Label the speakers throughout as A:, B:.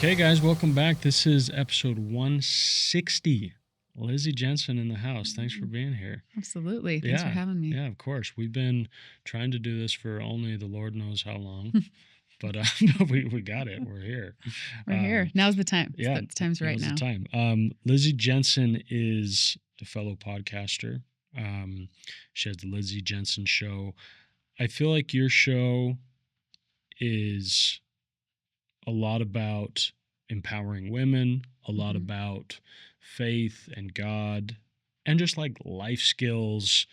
A: Okay, guys, welcome back. This is episode 160. Lizzy Jensen in the house. Thanks for being here.
B: Absolutely. Thanks for having me.
A: Yeah, of course. We've been trying to do this for only the Lord knows how long, but we got it. We're here.
B: We're here. Now's the time.
A: Yeah,
B: the time's right now.
A: Now's the time. Lizzy Jensen is a fellow podcaster. She has the Lizzy Jensen Show. I feel like your show is a lot about empowering women, a lot about faith and God, and just like life skills,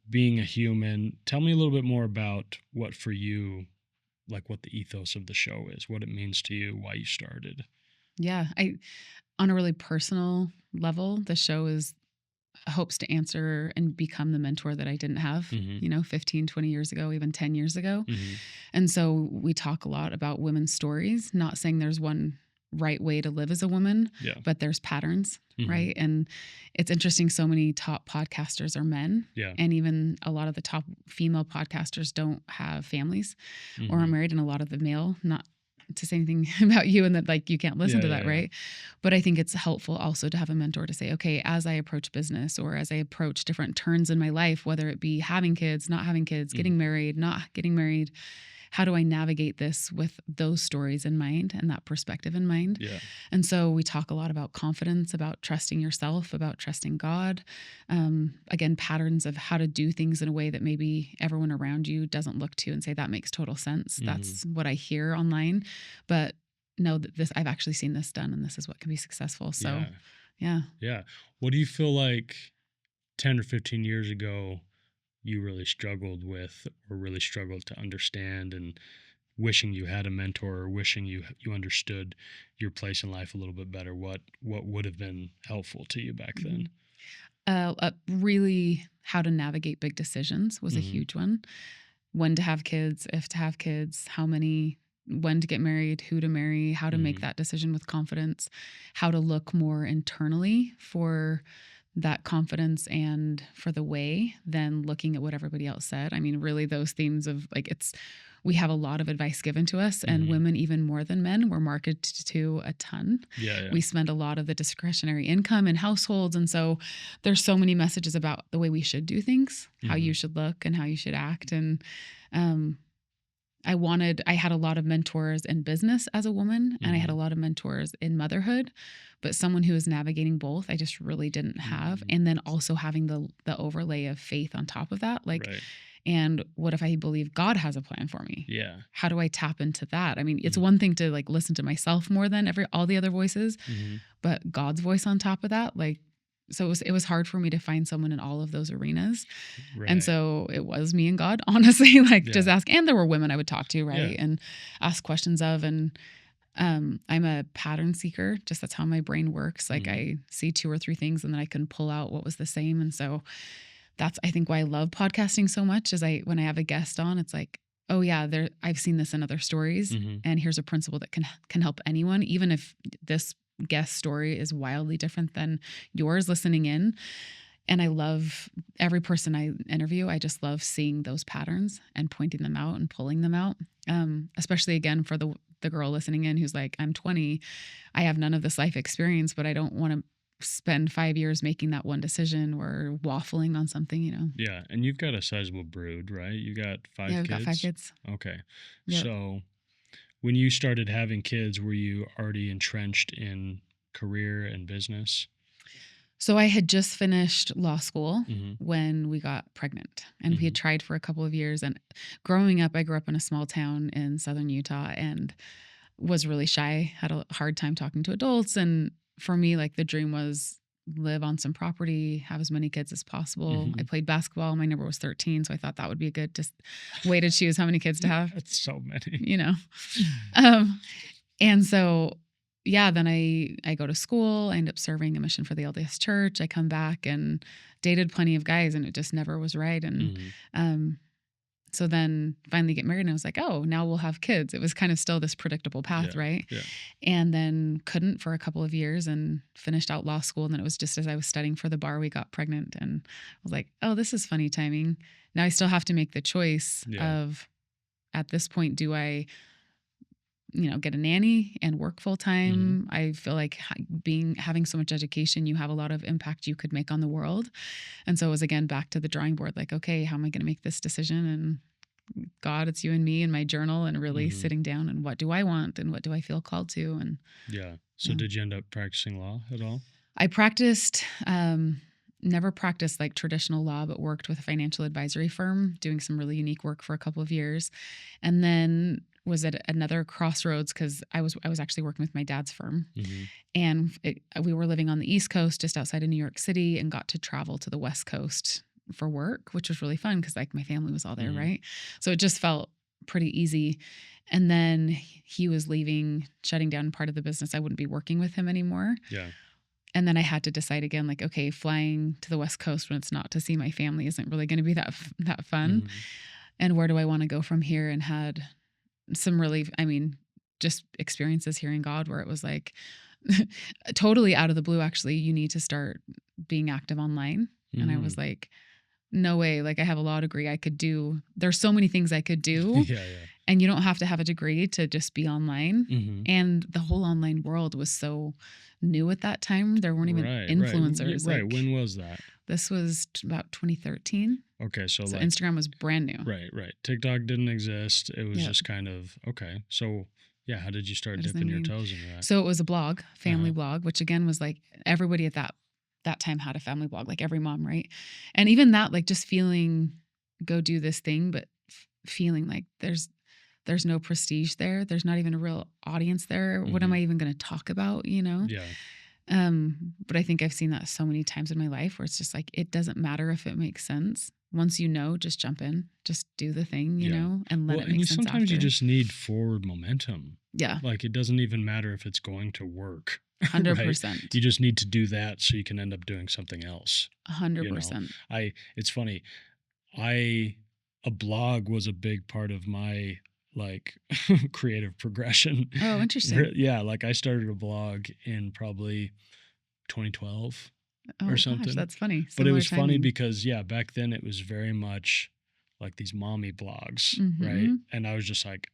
A: being a human. Tell me a little bit more about what for you, like what the ethos of the show is, what it means to you, why you started.
B: Yeah. On a really personal level, the show hopes to answer and become the mentor that I didn't have, 15, 20 years ago, even 10 years ago. And so we talk a lot about women's stories, not saying there's one right way to live as a woman, but there's patterns, right? And it's interesting. So many top podcasters are men, and even a lot of the top female podcasters don't have families or are married, and a lot of the male, not to say anything about you and that like you can't listen to that, right? But I think it's helpful also to have a mentor to say, okay, as I approach business or as I approach different turns in my life, whether it be having kids, not having kids, getting married, not getting married, how do I navigate this with those stories in mind and that perspective in mind? Yeah. And so we talk a lot about confidence, about trusting yourself, about trusting God. Again, patterns of how to do things in a way that maybe everyone around you doesn't look to and say, that makes total sense. That's what I hear online. But no, I've actually seen this done and this is what can be successful. So, yeah.
A: What do you feel like 10 or 15 years ago you really struggled with or really struggled to understand, and wishing you had a mentor or wishing you understood your place in life a little bit better? What would have been helpful to you back then?
B: Really how to navigate big decisions was a huge one. When to have kids, if to have kids, how many, when to get married, who to marry, how to make that decision with confidence, how to look more internally for that confidence and for the way than looking at what everybody else said. I mean, really those themes of like, we have a lot of advice given to us, and women, even more than men, we're marketed to a ton. We spend a lot of the discretionary income in households. And so there's so many messages about the way we should do things, how you should look and how you should act. And, I had a lot of mentors in business as a woman, and I had a lot of mentors in motherhood, but someone who was navigating both, I just really didn't have. And then also having the overlay of faith on top of that. Like, and what if I believe God has a plan for me? Yeah. How do I tap into that? I mean, it's one thing to like listen to myself more than all the other voices, but God's voice on top of that, like, so it was hard for me to find someone in all of those arenas. And so it was me and God, honestly, like just ask. And there were women I would talk to, right? And ask questions of. And I'm a pattern seeker. Just that's how my brain works. Like I see 2 or 3 things and then I can pull out what was the same. And so that's, I think, why I love podcasting so much is when I have a guest on, it's like, oh yeah, I've seen this in other stories. And here's a principle that can help anyone, even if this guest story is wildly different than yours listening in. And I love every person I interview. I just love seeing those patterns and pointing them out and pulling them out. Especially again, for the girl listening in who's like, I'm 20, I have none of this life experience, but I don't want to spend 5 years making that one decision or waffling on something,
A: Yeah. And you've got a sizable brood, right? You got 5 kids?
B: Yeah, I've got 5 kids.
A: Okay. Yep. So when you started having kids, were you already entrenched in career and business?
B: So I had just finished law school when we got pregnant, and we had tried for a couple of years. And growing up, I grew up in a small town in southern Utah and was really shy, had a hard time talking to adults. And for me, like the dream was live on some property, have as many kids as possible. I played basketball. My number was 13. So I thought that would be a good just way to choose how many kids to have.
A: That's so many.
B: And so, yeah, then I go to school. I end up serving a mission for the LDS Church. I come back and dated plenty of guys, and it just never was right. And so then finally get married, and I was like, oh, now we'll have kids. It was kind of still this predictable path, right? Yeah. And then couldn't for a couple of years and finished out law school. And then it was just as I was studying for the bar, we got pregnant. And I was like, oh, this is funny timing. Now I still have to make the choice of, at this point, do I get a nanny and work full time.
A: Mm-hmm.
B: I feel like having so much education, you have a lot of impact you could make on the world. And so it was again back to the drawing board, like, okay, how am I going to make this decision? And God, it's you and me and my journal, and really
A: Mm-hmm.
B: sitting down and what do I want and what do I feel called to? And
A: Yeah. So did you end up practicing law at all?
B: I practiced, never practiced like traditional law, but worked with a financial advisory firm doing some really unique work for a couple of years. And then was at another crossroads because I was actually working with my dad's firm.
A: Mm-hmm.
B: And we were living on the East Coast, just outside of New York City, and got to travel to the West Coast for work, which was really fun because like my family was all there,
A: Mm-hmm.
B: right? So it just felt pretty easy. And then he was leaving, shutting down part of the business. I wouldn't be working with him anymore.
A: Yeah.
B: And then I had to decide again, like, okay, flying to the West Coast when it's not to see my family isn't really going to be that fun.
A: Mm-hmm.
B: And where do I want to go from here? And had some really, just experiences hearing God where it was like totally out of the blue, actually, you need to start being active online.
A: Mm-hmm.
B: And I was like, no way. Like, I have a law degree. There's so many things I could do.
A: Yeah.
B: And you don't have to have a degree to just be online.
A: Mm-hmm.
B: And the whole online world was so new at that time. There weren't even influencers.
A: Right.
B: Like,
A: When was that?
B: this was about 2013.
A: Okay. So like
B: Instagram was brand new.
A: Right. TikTok didn't exist. It was
B: Yep.
A: just kind of, okay. So yeah, how did you start
B: What does that
A: dipping your
B: mean?
A: toes into that?
B: So it was a blog, family
A: Uh-huh.
B: blog, which again was like everybody at that time had a family blog, like every mom, right? And even that, like just feeling, go do this thing, but feeling like there's no prestige there. There's not even a real audience there. What am
A: Mhm.
B: I even going to talk about,
A: Yeah.
B: But I think I've seen that so many times in my life where it's just like, it doesn't matter if it makes sense. Once you know, just jump in, just do the thing, you
A: Yeah.
B: know, and let
A: Well,
B: it make sense
A: sometimes you
B: after.
A: just need forward momentum.
B: Yeah,
A: Like it doesn't even matter if it's going to work.
B: 100%.
A: You just need to do that so you can end up doing something else.
B: 100%.
A: It's funny. A blog was a big part of my like creative progression.
B: Oh, interesting.
A: Yeah, like I started a blog in probably 2012
B: Oh,
A: or
B: gosh,
A: something.
B: that's funny.
A: But it
B: Similar
A: was funny
B: timing.
A: because back then it was very much like these mommy blogs, right?
B: Mhm.
A: And I was just like,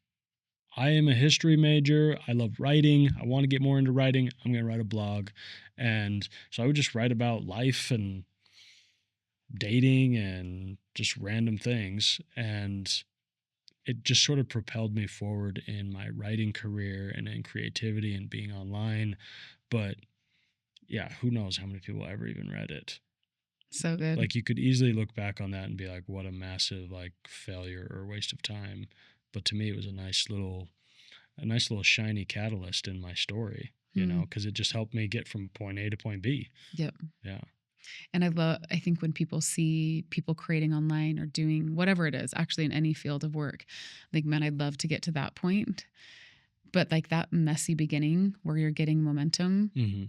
A: I am a history major. I love writing. I want to get more into writing. I'm going to write a blog. And so I would just write about life and dating and just random things. And it just sort of propelled me forward in my writing career and in creativity and being online. But yeah, who knows how many people ever even read it.
B: So good.
A: Like you could easily look back on that and be like, what a massive like failure or waste of time. But to me, it was a nice little shiny catalyst in my story, because it just helped me get from point A to point B.
B: Yep.
A: Yeah.
B: And I think when people see people creating online or doing whatever it is, actually in any field of work, like, man, I'd love to get to that point. But like that messy beginning where you're getting momentum,
A: Mm-hmm.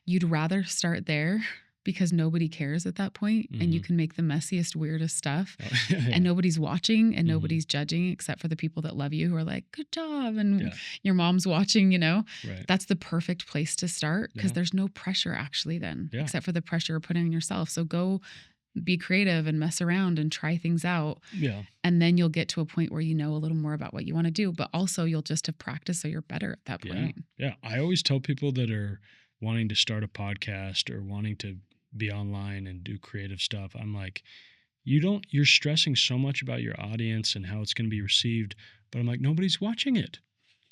B: you'd rather start there because nobody cares at that point, and you can make the messiest, weirdest stuff. And nobody's watching and nobody's judging except for the people that love you who are like, good job. And your mom's watching,
A: Right.
B: That's the perfect place to start because
A: Yeah.
B: there's no pressure actually then,
A: Yeah.
B: except for the pressure you're putting on yourself. So go be creative and mess around and try things out.
A: Yeah.
B: And then you'll get to a point where you know a little more about what you want to do, but also you'll just have practice so you're better at that point.
A: Yeah. I always tell people that are wanting to start a podcast or wanting to be online and do creative stuff, I'm like, you're stressing so much about your audience and how it's going to be received, but I'm like, nobody's watching it.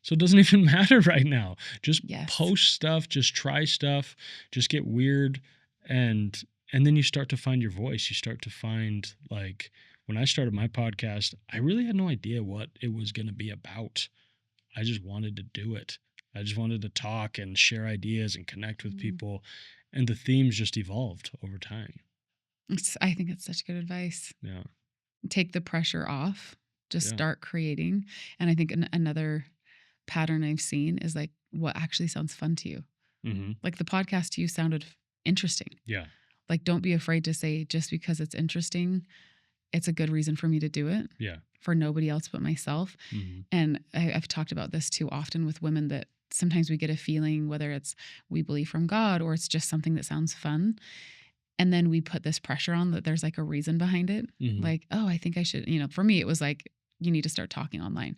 A: So it doesn't even matter right now. Just post stuff, just try stuff, just get weird. And then you start to find your voice. You start to find, like, when I started my podcast, I really had no idea what it was going to be about. I just wanted to do it. I just wanted to talk and share ideas and connect with people. And the themes just evolved over time.
B: I think it's such good advice.
A: Yeah.
B: Take the pressure off. Just start creating. And I think another pattern I've seen is like what actually sounds fun to you.
A: Mm-hmm.
B: Like the podcast to you sounded interesting.
A: Yeah.
B: Like don't be afraid to say just because it's interesting, it's a good reason for me to do it.
A: Yeah.
B: For nobody else but myself.
A: Mm-hmm.
B: And I've talked about this too often with women that sometimes we get a feeling, whether it's we believe from God or it's just something that sounds fun. And then we put this pressure on that there's like a reason behind it.
A: Mm-hmm.
B: Like, oh, I think I should, for me, it was like, you need to start talking online.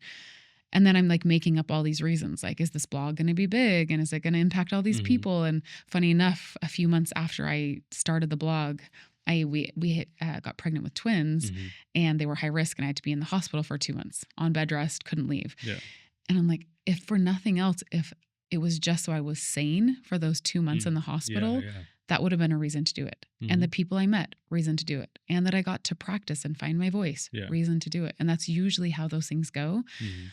B: And then I'm like making up all these reasons. Like, is this blog going to be big? And is it going to impact all these people? And funny enough, a few months after I started the blog, we got pregnant with twins and they were high risk and I had to be in the hospital for 2 months on bed rest, couldn't leave.
A: Yeah.
B: And I'm like, if for nothing else, if it was just so I was sane for those 2 months in the hospital, that would have been a reason to do it. And the people I met, reason to do it. And that I got to practice and find my voice, reason to do it. And that's usually how those things go.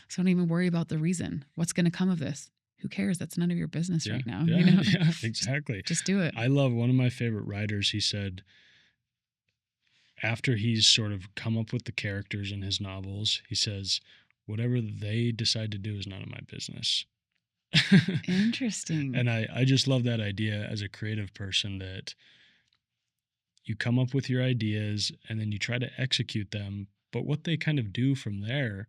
B: So don't even worry about the reason. What's going to come of this? Who cares? That's none of your business right now.
A: Yeah,
B: you know?
A: yeah, exactly.
B: Just do it.
A: I love one of my favorite writers. He said, after he's sort of come up with the characters in his novels, he says, whatever they decide to do is none of my business.
B: Interesting.
A: And I just love that idea as a creative person, that you come up with your ideas and then you try to execute them. But what they kind of do from there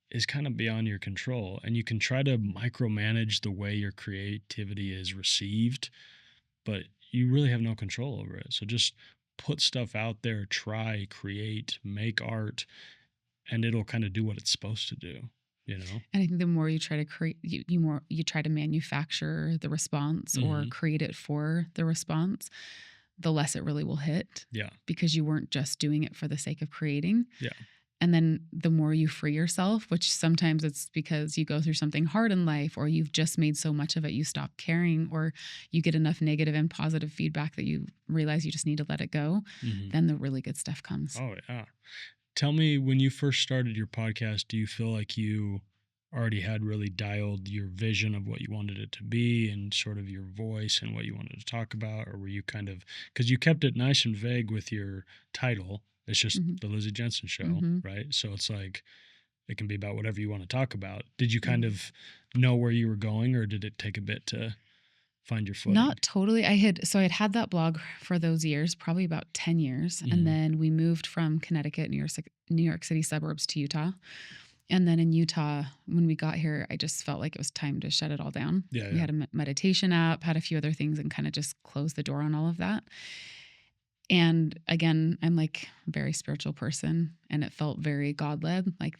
A: is kind of beyond your control. And you can try to micromanage the way your creativity is received, but you really have no control over it. So just put stuff out there, try, create, make art, and it'll kind of do what it's supposed to do, you know? And
B: I think the more you try to create, you try to manufacture the response or create it for the response, the less it really will hit.
A: Yeah.
B: Because you weren't just doing it for the sake of creating.
A: Yeah.
B: And then the more you free yourself, which sometimes it's because you go through something hard in life, or you've just made so much of it, you stop caring, or you get enough negative and positive feedback that you realize you just need to let it go, then the really good stuff comes.
A: Oh, yeah. Tell me, when you first started your podcast, do you feel like you already had really dialed your vision of what you wanted it to be and sort of your voice and what you wanted to talk about? Or were you kind of, because you kept it nice and vague with your title, it's just the Lizzy Jensen Show, right? So it's like, it can be about whatever you want to talk about. Did you kind of know where you were going, or did it take a bit to find your footing?
B: Not totally. I had that blog for those years, probably about 10 years. And then we moved from Connecticut, New York City suburbs to Utah. And then in Utah, when we got here, I just felt like it was time to shut it all down. We had a meditation app, had a few other things, and kind of just closed the door on all of that. And again, I'm like a very spiritual person, and it felt very God-led, like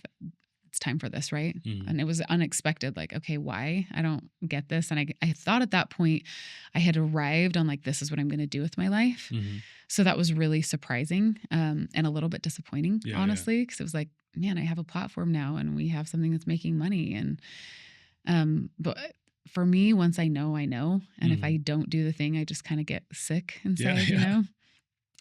B: it's time for this, right? And it was unexpected, like, okay, why? I don't get this. And I thought at that point I had arrived on like, this is what I'm going to do with my life. So that was really surprising and a little bit disappointing, honestly, because it was like, man, I have a platform now and we have something that's making money. And but for me, once I know, I know. And if I don't do the thing, I just kind of get sick inside, you know?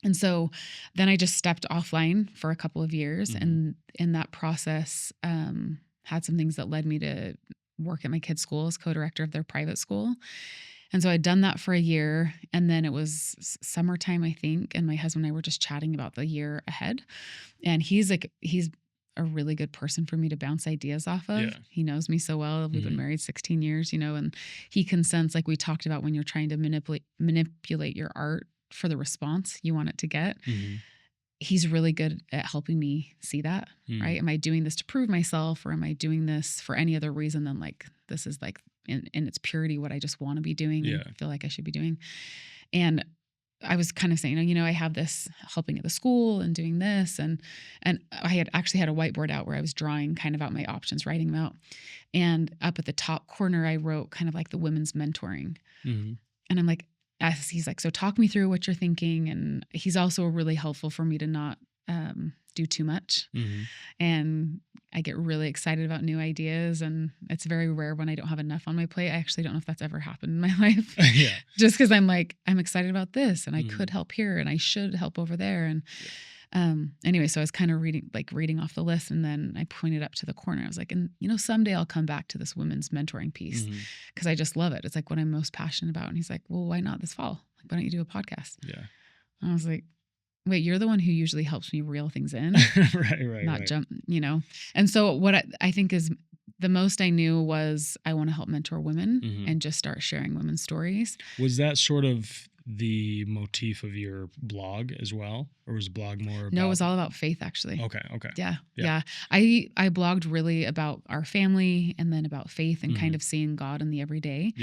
B: And so then I just stepped offline for a couple of years. And in that process, had some things that led me to work at my kids' school as co-director of their private school. And so I'd done that for a year. And then it was summertime, I think. And my husband and I were just chatting about the year ahead. And he's a really good person for me to bounce ideas off of. Yeah. He knows me so well. We've been married 16 years, you know, and he can sense, like we talked about, when you're trying to manipulate your art for the response you want it to get. He's really good at helping me see that, right? Am I doing this to prove myself, or am I doing this for any other reason than like, this is like in its purity what I just want to be doing and feel like I should be doing. And I was kind of saying, you know, I have this helping at the school and doing this. And I had actually had a whiteboard out where I was drawing kind of out my options, writing them out. And up at the top corner, I wrote kind of like the women's mentoring. And I'm like, he's like, so talk me through what you're thinking. And he's also really helpful for me to not do too much. And I get really excited about new ideas, and it's very rare when I don't have enough on my plate. I actually don't know if that's ever happened in my life. Just because I'm like, I'm excited about this, and I could help here, and I should help over there. And anyway, so I was kind of reading off the list, and then I pointed up to the corner. I was like, and you know, someday I'll come back to this women's mentoring piece because I just love it. It's like what I'm most passionate about. And he's like, well, why not this fall? Like, why don't you do a podcast? And I was like, wait, you're the one who usually helps me reel things in. Not jump, you know? And so what I think is the most I knew was I want to help mentor women and just start sharing women's stories.
A: Was that sort of the motif of your blog as well? Or was blog more about...
B: No, it was all about faith, actually.
A: Okay.
B: Yeah. I blogged really about our family and then about faith and kind of seeing God in the everyday.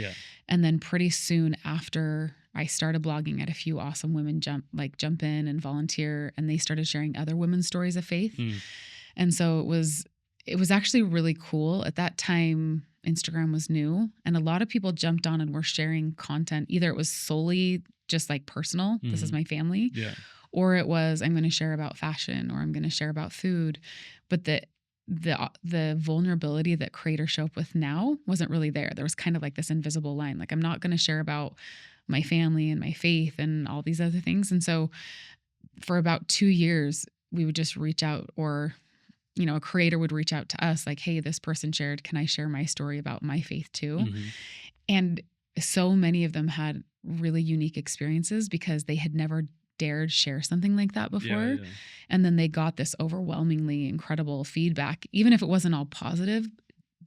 B: And then pretty soon after I started blogging, I had a few awesome women jump in and volunteer, and they started sharing other women's stories of faith. And so it was actually really cool. At that time, Instagram was new, and a lot of people jumped on and were sharing content. Either it was solely just like personal, this is my family,
A: Yeah.
B: or it was I'm going to share about fashion, or I'm going to share about food. But the vulnerability that creators show up with now wasn't really there. There was kind of like this invisible line. Like, I'm not going to share about my family and my faith and all these other things. And so for about 2 years, we would just reach out, or a creator would reach out to us like, hey, this person shared, can I share my story about my faith too? And so many of them had really unique experiences because they had never dared share something like that before.
A: Yeah.
B: And then they got this overwhelmingly incredible feedback. Even if it wasn't all positive,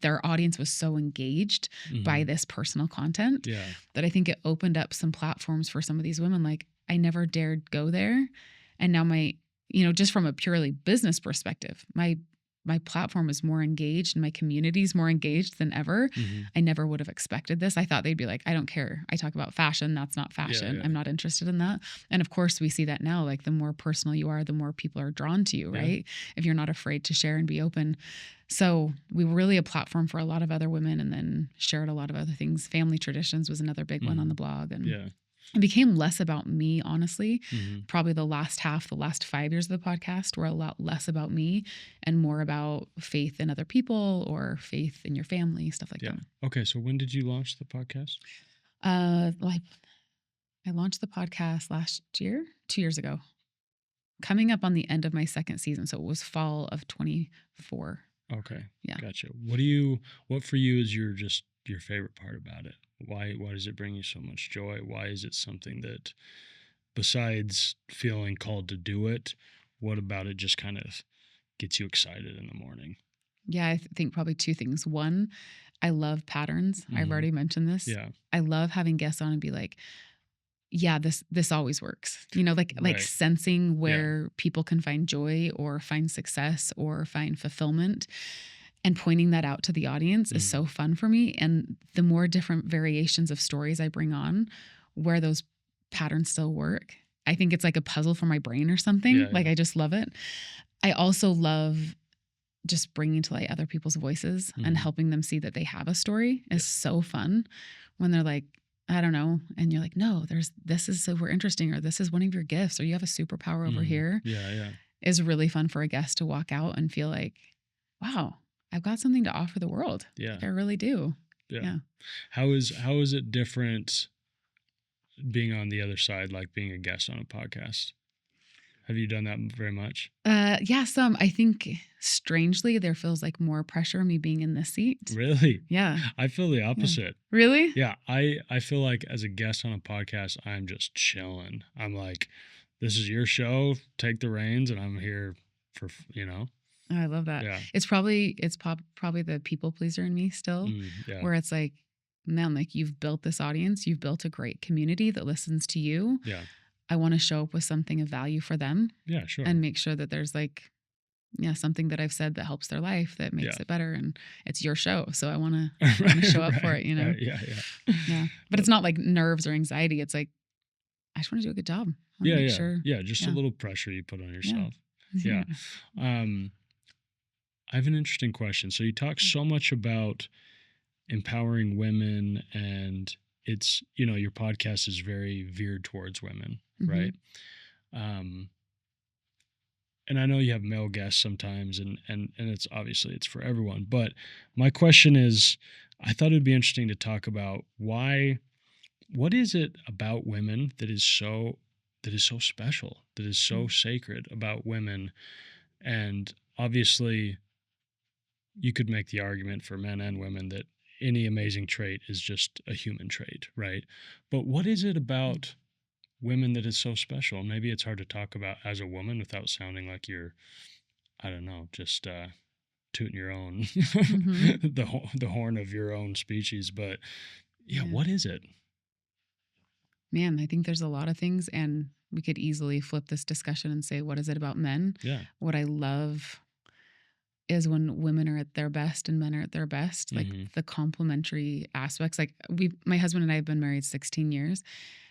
B: their audience was so engaged by this personal content that I think it opened up some platforms for some of these women. Like, I never dared go there. And now just from a purely business perspective, my platform is more engaged and my community is more engaged than ever. I never would have expected this. I thought they'd be like, I don't care. I talk about fashion. That's not fashion.
A: Yeah.
B: I'm not interested in that. And of course we see that now, like the more personal you are, the more people are drawn to you, right? If you're not afraid to share and be open. So we were really a platform for a lot of other women, and then shared a lot of other things. Family traditions was another big one on the blog. And it became less about me, honestly. Probably the last 5 years of the podcast were a lot less about me and more about faith in other people or faith in your family, stuff like that.
A: Okay, so when did you launch the podcast?
B: Like I launched the podcast last year, 2 years ago, coming up on the end of my second season. So it was fall of 24.
A: Okay.
B: Yeah.
A: Gotcha. What for you is your favorite part about it? Why does it bring you so much joy? Why is it something that, besides feeling called to do it, what about it just kind of gets you excited in the morning?
B: Yeah, I think probably two things. One, I love patterns. I've already mentioned this.
A: Yeah.
B: I love having guests on and be like, yeah, this always works. Like sensing where people can find joy or find success or find fulfillment, and pointing that out to the audience is so fun for me. And the more different variations of stories I bring on where those patterns still work, I think it's like a puzzle for my brain or something. I just love it. I also love just bringing to light other people's voices and helping them see that they have a story is so fun when they're like, I don't know. And you're like, no, this is super interesting, or this is one of your gifts, or you have a superpower over here.
A: Yeah.
B: Is really fun for a guest to walk out and feel like, wow, I've got something to offer the world.
A: Yeah.
B: Like I really do. Yeah.
A: How is it different being on the other side, like being a guest on a podcast? Have you done that very much?
B: Yeah, some. I think strangely there feels like more pressure me being in this seat.
A: Really?
B: Yeah.
A: I feel the opposite.
B: Yeah. Really?
A: Yeah. I feel like as a guest on a podcast, I'm just chilling. I'm like, this is your show. Take the reins, and I'm here for.
B: Oh, I love that.
A: Yeah.
B: It's probably the people pleaser in me still, where it's like, man, like you've built this audience, you've built a great community that listens to you.
A: Yeah.
B: I want to show up with something of value for them.
A: Yeah, sure.
B: And make sure that there's like, something that I've said that helps their life, that makes it better. And it's your show. So I want to show up for it, Yeah. But it's not like nerves or anxiety. It's like, I just want to do a good job. Sure.
A: Yeah. Just a little pressure you put on yourself. Yeah. I have an interesting question. So you talk so much about empowering women, and it's, your podcast is very veered towards women, right? And I know you have male guests sometimes, and it's obviously it's for everyone. But my question is, I thought it'd be interesting to talk about what is it about women that is so special, that is so sacred about women? And obviously you could make the argument for men and women that any amazing trait is just a human trait, right? But what is it about women that is so special? Maybe it's hard to talk about as a woman without sounding like you're, I don't know, just tooting your own, the horn of your own species. But what is it?
B: Man, I think there's a lot of things, and we could easily flip this discussion and say, what is it about men?
A: Yeah.
B: What I love is when women are at their best and men are at their best, like the complementary aspects. Like my husband and I have been married 16 years,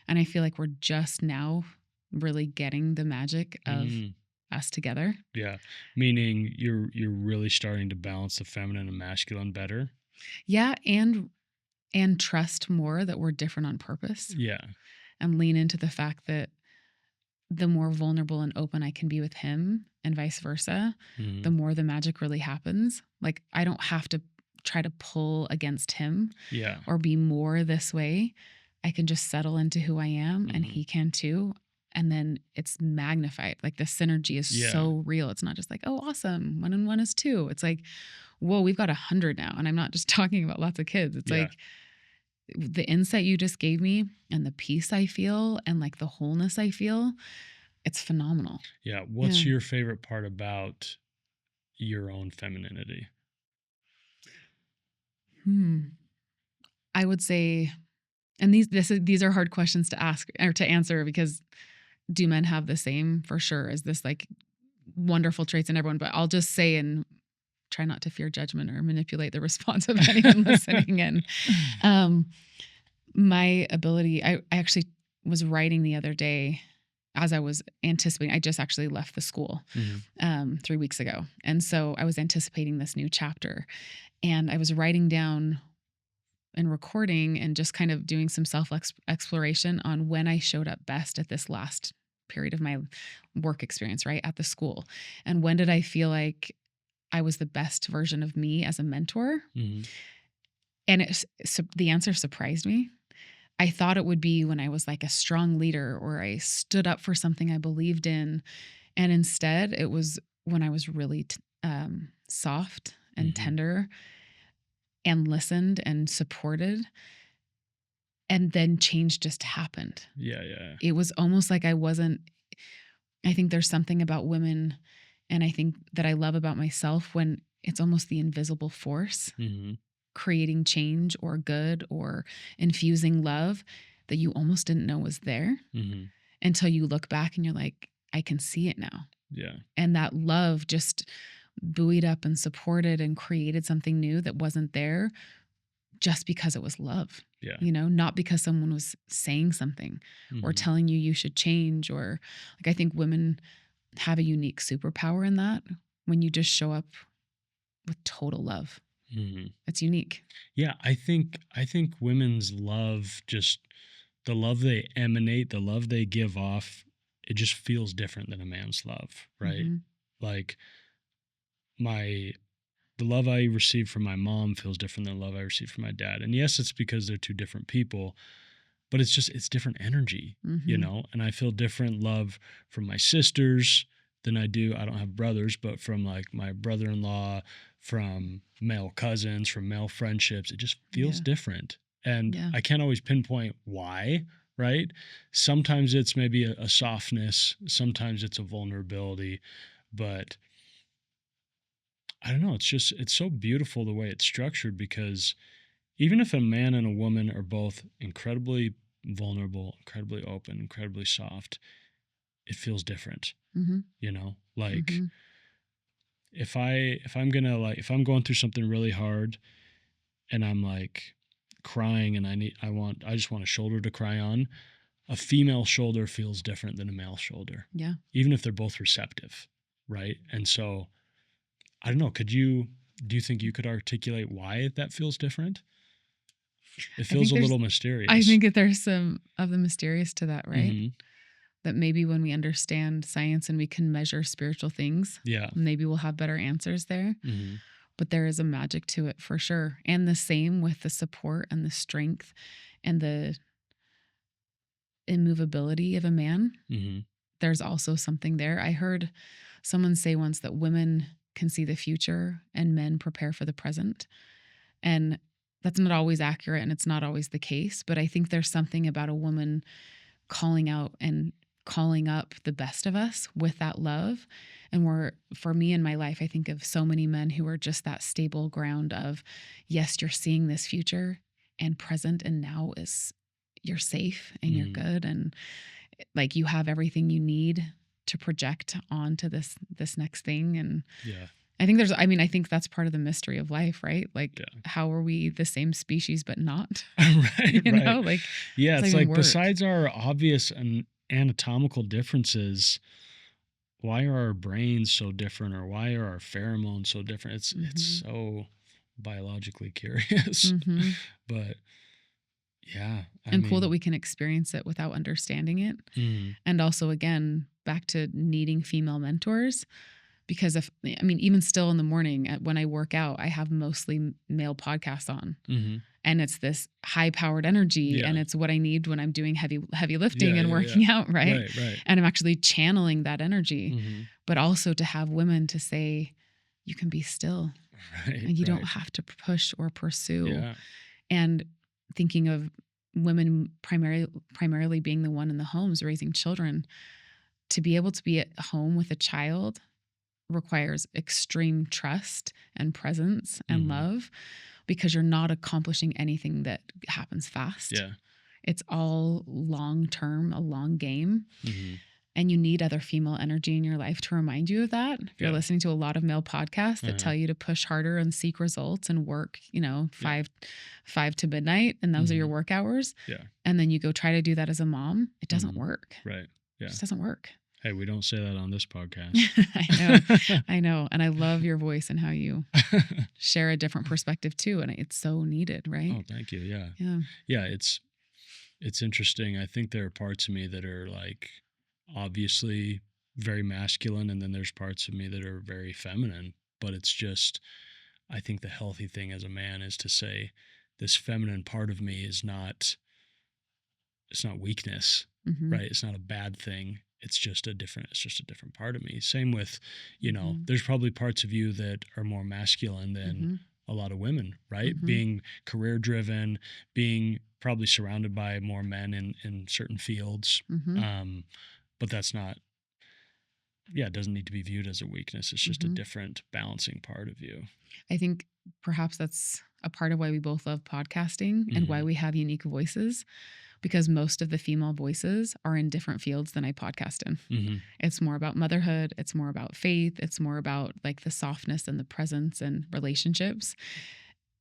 B: and I feel like we're just now really getting the magic of us together.
A: Yeah. Meaning you're really starting to balance the feminine and masculine better.
B: Yeah, and trust more that we're different on purpose,
A: Yeah.
B: and lean into the fact that the more vulnerable and open I can be with him and vice versa, the more the magic really happens. Like, I don't have to try to pull against him
A: Yeah.
B: or be more this way. I can just settle into who I am, and he can too. And then it's magnified. Like, the synergy is so real. It's not just like, oh, awesome, 1 and 1 is 2. It's like, whoa, we've got 100 now. And I'm not just talking about lots of kids. It's like the insight you just gave me and the peace I feel and like the wholeness I feel, it's phenomenal.
A: Yeah. What's your favorite part about your own femininity?
B: I would say, and these are hard questions to ask or to answer, because do men have the same? For sure. Is this like wonderful traits in everyone? But I'll just say, and try not to fear judgment or manipulate the response of anyone listening in. My ability, I actually was writing the other day as I was anticipating. I just actually left the school 3 weeks ago. And so I was anticipating this new chapter, and I was writing down and recording and just kind of doing some self-exploration on when I showed up best at this last period of my work experience, right, at the school. And when did I feel like I was the best version of me as a mentor? And the answer surprised me. I thought it would be when I was like a strong leader, or I stood up for something I believed in. And instead, it was when I was really soft and tender and listened and supported. And then change just happened.
A: Yeah.
B: It was almost like I think there's something about women, and I think that I love about myself, when it's almost the invisible force creating change or good or infusing love that you almost didn't know was there until you look back and you're like, I can see it now.
A: Yeah.
B: And that love just buoyed up and supported and created something new that wasn't there just because it was love.
A: Yeah.
B: You know, not because someone was saying something or telling you should change, or like, I think women have a unique superpower in that when you just show up with total love. It's unique.
A: Yeah, I think women's love, just the love they emanate, the love they give off, it just feels different than a man's love, right? Like the love I received from my mom feels different than the love I received from my dad. And yes, it's because they're two different people, but it's different energy, you know? And I feel different love from my sisters than I do. I don't have brothers, but from like my brother-in-law, from male cousins, from male friendships, it just feels different. And I can't always pinpoint why, right? Sometimes it's maybe a softness, sometimes it's a vulnerability, but I don't know. It's so beautiful the way it's structured, because even if a man and a woman are both incredibly vulnerable, incredibly open, incredibly soft, it feels different. You know, like if I'm going through something really hard and I'm like crying and I just want a shoulder to cry on, a female shoulder feels different than a male shoulder.
B: Yeah.
A: Even if they're both receptive, right? And so I don't know, do you think you could articulate why that feels different? It feels a little mysterious.
B: I think that there's some of the mysterious to that, right? That maybe when we understand science and we can measure spiritual things, maybe we'll have better answers there. But there is a magic to it for sure. And the same with the support and the strength and the immovability of a man. There's also something there. I heard someone say once that women can see the future and men prepare for the present. And that's not always accurate, and it's not always the case. But I think there's something about a woman calling out and calling up the best of us with that love. And for me in my life, I think of so many men who are just that stable ground of, yes, you're seeing this future, and present and now is you're safe and you're good. And like, you have everything you need to project onto this next thing. And I think that's part of the mystery of life, right? Like, how are we the same species but not?
A: Right.
B: You know, like,
A: it's like besides our obvious and anatomical differences, why are our brains so different, or why are our pheromones so different? It's
B: Mm-hmm.
A: so biologically curious.
B: Mm-hmm.
A: But yeah, I
B: And cool that
A: mean,
B: we can experience it without understanding it.
A: mm,
B: And also, again, back to needing female mentors. Because I mean, even still in the morning when I work out, I have mostly male podcasts on.
A: mm-hmm.
B: And it's this high powered energy,
A: Yeah,
B: and it's what I need when I'm doing heavy lifting
A: yeah,
B: and
A: yeah, yeah.
B: working out, right?
A: Right.
B: And I'm actually channeling that energy.
A: Mm-hmm.
B: But also to have women to say, you can be still
A: Right,
B: and you don't
A: right.
B: have to push or pursue.
A: Yeah.
B: And thinking of women primarily being the one in the homes raising children, to be able to be at home with a child requires extreme trust and presence and
A: Mm-hmm.
B: love, because you're not accomplishing anything that happens fast.
A: Yeah.
B: It's all long term, a long game.
A: Mm-hmm.
B: And you need other female energy in your life to remind you of that. If you're
A: Yeah.
B: listening to a lot of male podcasts that tell you to push harder and seek results and work, five to midnight, and those are your work hours.
A: Yeah.
B: And then you go try to do that as a mom, it doesn't work.
A: Right. Yeah.
B: It just doesn't work.
A: Hey, we don't say that on this podcast.
B: I know. And I love your voice and how you share a different perspective too. And it's so needed, right?
A: Oh, thank you. Yeah.
B: Yeah.
A: Yeah. It's interesting. I think there are parts of me that are like obviously very masculine, and then there's parts of me that are very feminine. But it's just, I think the healthy thing as a man is to say, this feminine part of me is not, it's not weakness,
B: Mm-hmm.
A: right? It's not a bad thing. It's just a different part of me. Same with,
B: Mm-hmm.
A: there's probably parts of you that are more masculine than
B: Mm-hmm.
A: a lot of women, right?
B: Mm-hmm.
A: Being career driven, being probably surrounded by more men in certain fields.
B: Mm-hmm.
A: But that's not, it doesn't need to be viewed as a weakness. It's just a different balancing part of you.
B: I think perhaps that's a part of why we both love podcasting and why we have unique voices, because most of the female voices are in different fields than I podcast in.
A: Mm-hmm.
B: It's more about motherhood. It's more about faith. It's more about like the softness and the presence and relationships.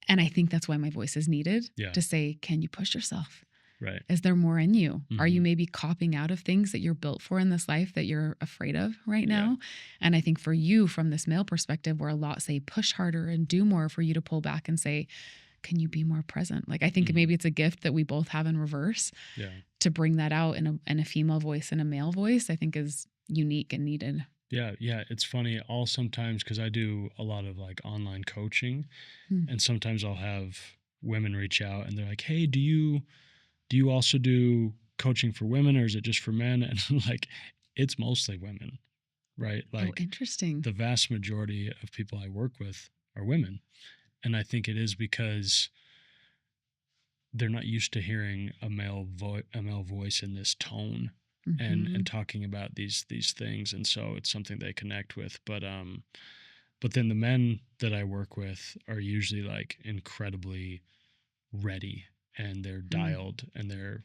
B: And I think that's why my voice is needed to say, can you push yourself?
A: Right.
B: Is there more in you? Are you maybe copping out of things that you're built for in this life that you're afraid of right now? And I think for you, from this male perspective, where a lot say push harder and do more, for you to pull back and say, can you be more present? Like, I think maybe it's a gift that we both have in reverse. To bring that out in a female voice and a male voice, I think is unique and needed. Yeah.
A: It's funny. I'll sometimes, because I do a lot of like online coaching, and sometimes I'll have women reach out and they're like, hey, do you also do coaching for women, or is it just for men? And like, it's mostly women, right? Like,
B: interesting.
A: The vast majority of people I work with are women. And I think it is because they're not used to hearing a male voice in this tone and talking about these things. And so it's something they connect with. But then the men that I work with are usually like incredibly ready, and they're dialed, and they're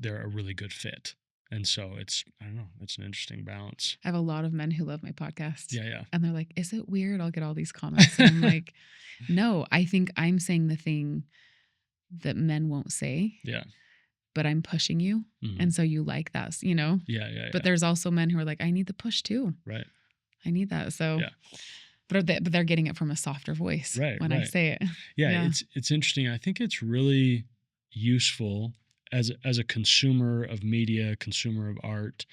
A: a really good fit. And so it's, I don't know, it's an interesting balance.
B: I have a lot of men who love my podcast.
A: Yeah.
B: And they're like, is it weird? I'll get all these comments. And I'm like, no, I think I'm saying the thing that men won't say.
A: Yeah.
B: But I'm pushing you. And so you like that, Yeah. But there's also men who are like, I need the push too.
A: Right.
B: I need that. So, but they're getting it from a softer voice when I say it.
A: Yeah. It's interesting. I think it's really useful as a consumer of media, consumer of art,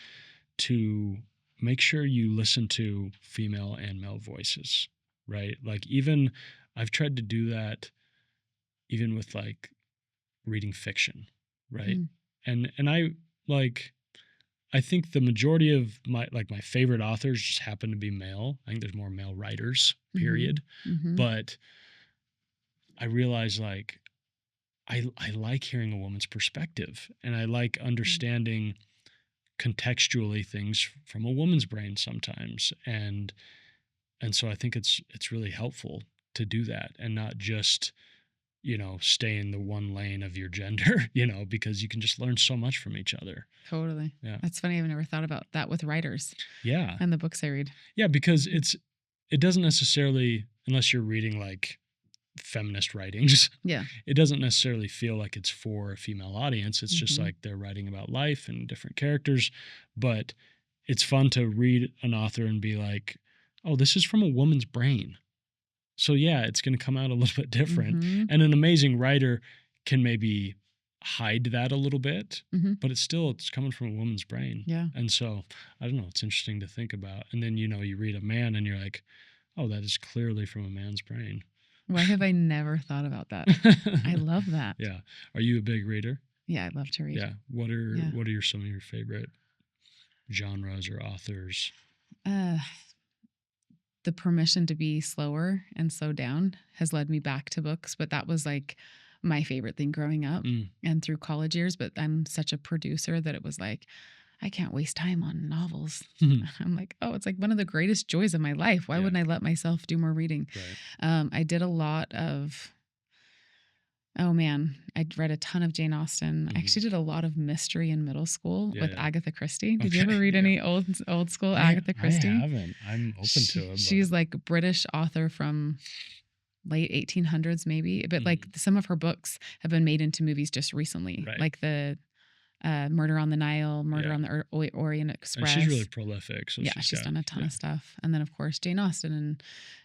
A: to make sure you listen to female and male voices, right? Like, even I've tried to do that even with like reading fiction, right? And I think the majority of my favorite authors just happen to be male. I think there's more male writers, period. But I realize like I like hearing a woman's perspective, and I like understanding contextually things from a woman's brain sometimes. And so I think it's really helpful to do that, and not just, stay in the one lane of your gender, because you can just learn so much from each other.
B: Totally.
A: Yeah.
B: That's funny. I've never thought about that with writers.
A: Yeah.
B: And the books I read.
A: Yeah, because it doesn't necessarily, unless you're reading like feminist writings, it doesn't necessarily feel like it's for a female audience. It's just like they're writing about life and different characters, but it's fun to read an author and be like, oh, this is from a woman's brain. So yeah, it's going to come out a little bit different.
B: Mhm.
A: And an amazing writer can maybe hide that a little bit,
B: Mhm.
A: but it's coming from a woman's brain.
B: Yeah.
A: And so I don't know, it's interesting to think about. And then, you read a man and you're like, oh, that is clearly from a man's brain.
B: Why have I never thought about that? I love that.
A: Yeah. Are you a big reader?
B: Yeah, I love to read.
A: Yeah. What are some of your favorite genres or authors?
B: The permission to be slower and slow down has led me back to books, but that was like my favorite thing growing up and through college years. But I'm such a producer that it was like, I can't waste time on novels. I'm like, oh, it's like one of the greatest joys of my life. Why wouldn't I let myself do more reading?
A: Right.
B: I did a lot of, oh man, I read a ton of Jane Austen. I actually did a lot of mystery in middle school with Agatha Christie. Did you ever read any old school Agatha Christie?
A: I haven't. I'm open to it.
B: She's like a British author from late 1800s maybe, but like some of her books have been made into movies just recently, like the Murder on the Nile, Murder on the Orient Express.
A: And she's really prolific. So
B: she's done a ton of stuff. And then of course Jane Austen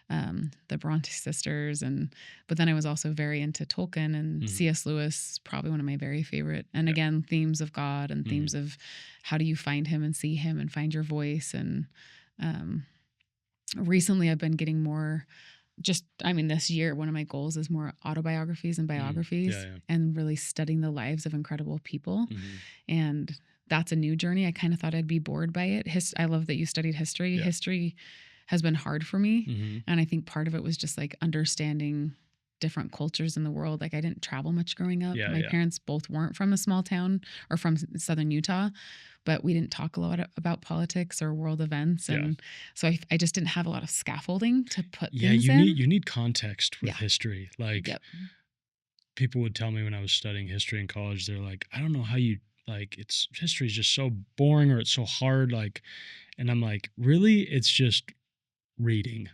B: and the Bronte sisters, but then I was also very into Tolkien and C.S. Lewis, probably one of my very favorite. And again, themes of God and themes of how do you find him and see him and find your voice. And recently I've been getting more. This year, one of my goals is more autobiographies and biographies and really studying the lives of incredible people. And that's a new journey. I kind of thought I'd be bored by it. I love that you studied history. Yeah. History has been hard for me. And I think part of it was just like understanding different cultures in the world. Like I didn't travel much growing up. My parents both weren't from a small town or from Southern Utah, but we didn't talk a lot about politics or world events. And so I just didn't have a lot of scaffolding to put things in.
A: You need context with history. Like people would tell me when I was studying history in college, they're like, I don't know how you history is just so boring or it's so hard. Like, and I'm like, really? It's just reading.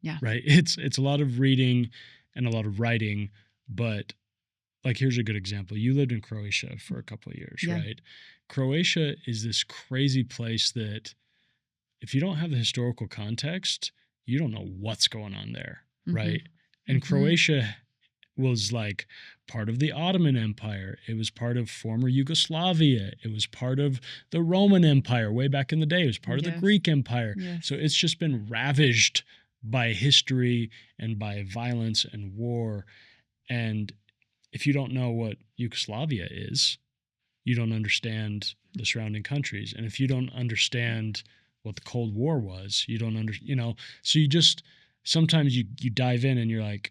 A: Yeah. Right. It's a lot of reading and a lot of writing, but like, here's a good example. You lived in Croatia for a couple of years, right? Croatia is this crazy place that if you don't have the historical context, you don't know what's going on there, right? And Croatia was like part of the Ottoman Empire. It was part of former Yugoslavia. It was part of the Roman Empire way back in the day. It was part of the Greek Empire. So it's just been ravaged by history and by violence and war. And if you don't know what Yugoslavia is, you don't understand the surrounding countries. And if you don't understand what the Cold War was, you don't so you just, sometimes you dive in and you're like,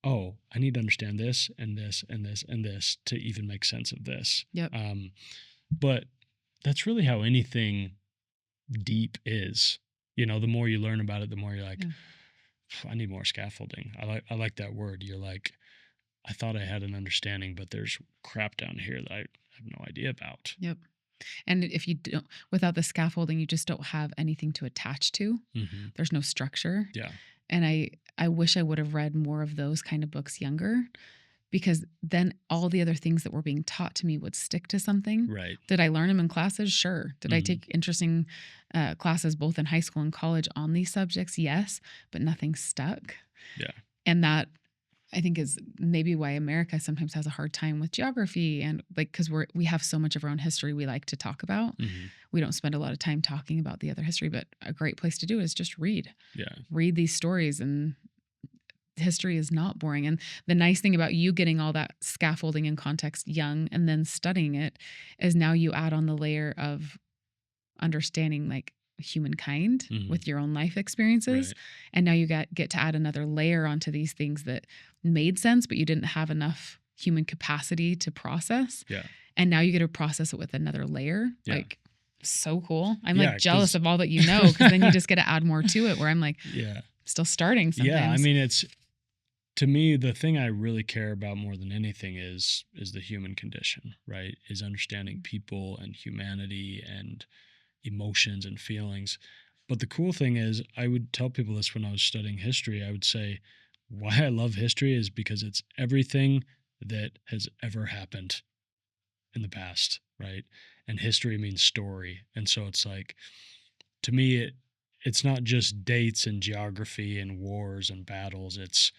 A: oh, I need to understand this and this and this and this to even make sense of this. Yep. But that's really how anything deep is. The more you learn about it, the more you're like, I need more scaffolding. I like that word. You're like, I thought I had an understanding, but there's crap down here that I have no idea about. Yep.
B: And if you don't, without the scaffolding, you just don't have anything to attach to. There's no structure. Yeah. And I wish I would have read more of those kind of books younger, because then all the other things that were being taught to me would stick to something. Right. Did I learn them in classes? Sure. Did I take interesting classes both in high school and college on these subjects? Yes, but nothing stuck. Yeah. And that, I think, is maybe why America sometimes has a hard time with geography, and like, because we have so much of our own history we like to talk about. We don't spend a lot of time talking about the other history, but a great place to do it is just read. Yeah. Read these stories, and history is not boring. And the nice thing about you getting all that scaffolding and context young and then studying it is now you add on the layer of understanding like humankind with your own life experiences. Right. And now you get to add another layer onto these things that made sense, but you didn't have enough human capacity to process. Yeah. And now you get to process it with another layer. Yeah. Like, so cool. I'm like jealous of all that you know, because then you just get to add more to it, where I'm like, still starting sometimes.
A: Yeah. I mean, to me, the thing I really care about more than anything is the human condition, right? Is understanding people and humanity and emotions and feelings. But the cool thing is, I would tell people this when I was studying history. I would say why I love history is because it's everything that has ever happened in the past, right? And history means story. And so it's like, to me, it's not just dates and geography and wars and battles. It's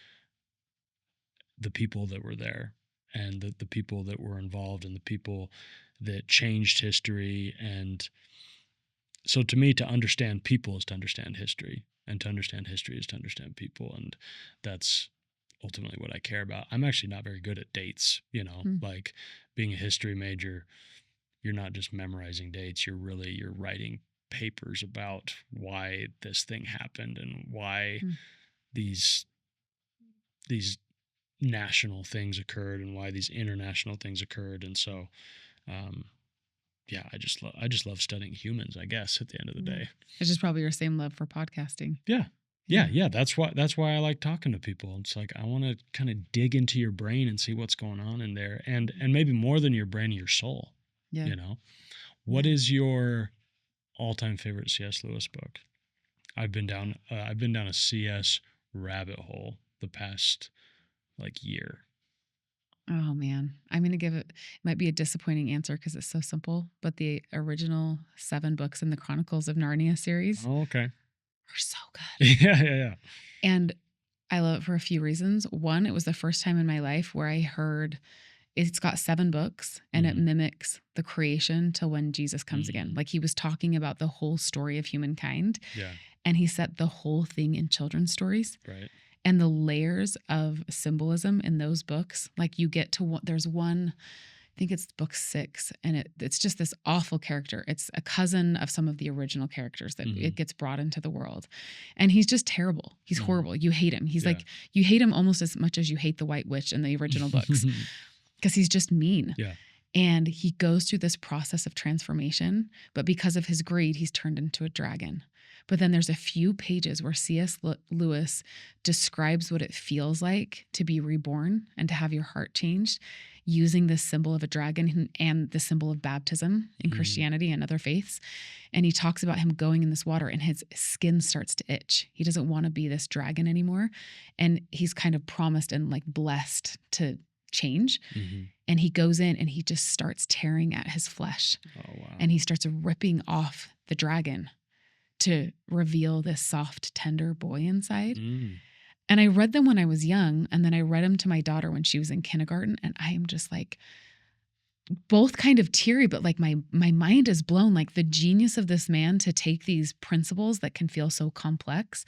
A: the people that were there, and the people that were involved, and the people that changed history. And so to me, to understand people is to understand history, and to understand history is to understand people. And that's ultimately what I care about. I'm actually not very good at dates, like being a history major, you're not just memorizing dates, you're writing papers about why this thing happened, and why these national things occurred, and why these international things occurred. And so yeah, I just love studying humans, I guess, at the end of the day.
B: It's just probably your same love for podcasting.
A: Yeah. That's why I like talking to people. It's like I want to kind of dig into your brain and see what's going on in there, and maybe more than your brain, your soul.
B: Yeah.
A: What is your all-time favorite C.S. Lewis book? I've been down a C.S. rabbit hole the past year.
B: Oh man, I'm gonna give it. It might be a disappointing answer because it's so simple, but the original 7 books in the Chronicles of Narnia series
A: Okay.
B: are so good.
A: Yeah.
B: And I love it for a few reasons. One, it was the first time in my life where I heard it's got 7 books and it mimics the creation till when Jesus comes again. Like he was talking about the whole story of humankind.
A: Yeah.
B: And he set the whole thing in children's stories.
A: Right.
B: And the layers of symbolism in those books, like you get to there's one, I think it's book 6, and it's just this awful character. It's a cousin of some of the original characters that it gets brought into the world. And he's just terrible. He's horrible. You hate him. He's like, you hate him almost as much as you hate the White Witch in the original books because he's just mean.
A: Yeah.
B: And he goes through this process of transformation, but because of his greed, he's turned into a dragon. But then there's a few pages where C.S. Lewis describes what it feels like to be reborn and to have your heart changed using this symbol of a dragon and the symbol of baptism in Christianity and other faiths. And he talks about him going in this water and his skin starts to itch. He doesn't want to be this dragon anymore. And he's kind of promised and blessed to change. And he goes in and he just starts tearing at his flesh.
A: Oh, wow.
B: And he starts ripping off the dragon to reveal this soft, tender boy inside. And I read them when I was young, and then I read them to my daughter when she was in kindergarten, and I am just both kind of teary, but my mind is blown, the genius of this man to take these principles that can feel so complex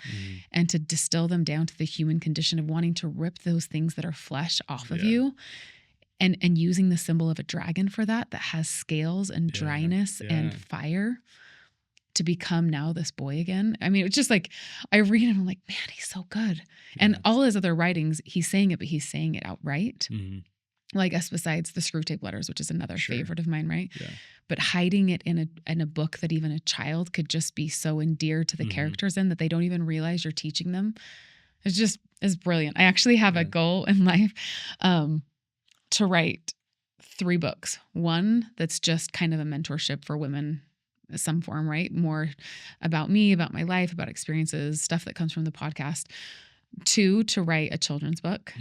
B: and to distill them down to the human condition of wanting to rip those things that are flesh off of you. And using the symbol of a dragon for that has scales and dryness and fire, to become now this boy again. I mean, it's just I read it and I'm like, man, he's so good. Yeah. And all his other writings, he's saying it, but he's saying it outright. I guess besides the Screwtape Letters, which is another favorite of mine, right? Yeah. But hiding it in a book that even a child could just be so endeared to the characters in that they don't even realize you're teaching them. It's brilliant. I actually have a goal in life to write 3 books. One that's just kind of a mentorship for women, some form, right? More about me, about my life, about experiences, stuff that comes from the podcast. 2, to write a children's book.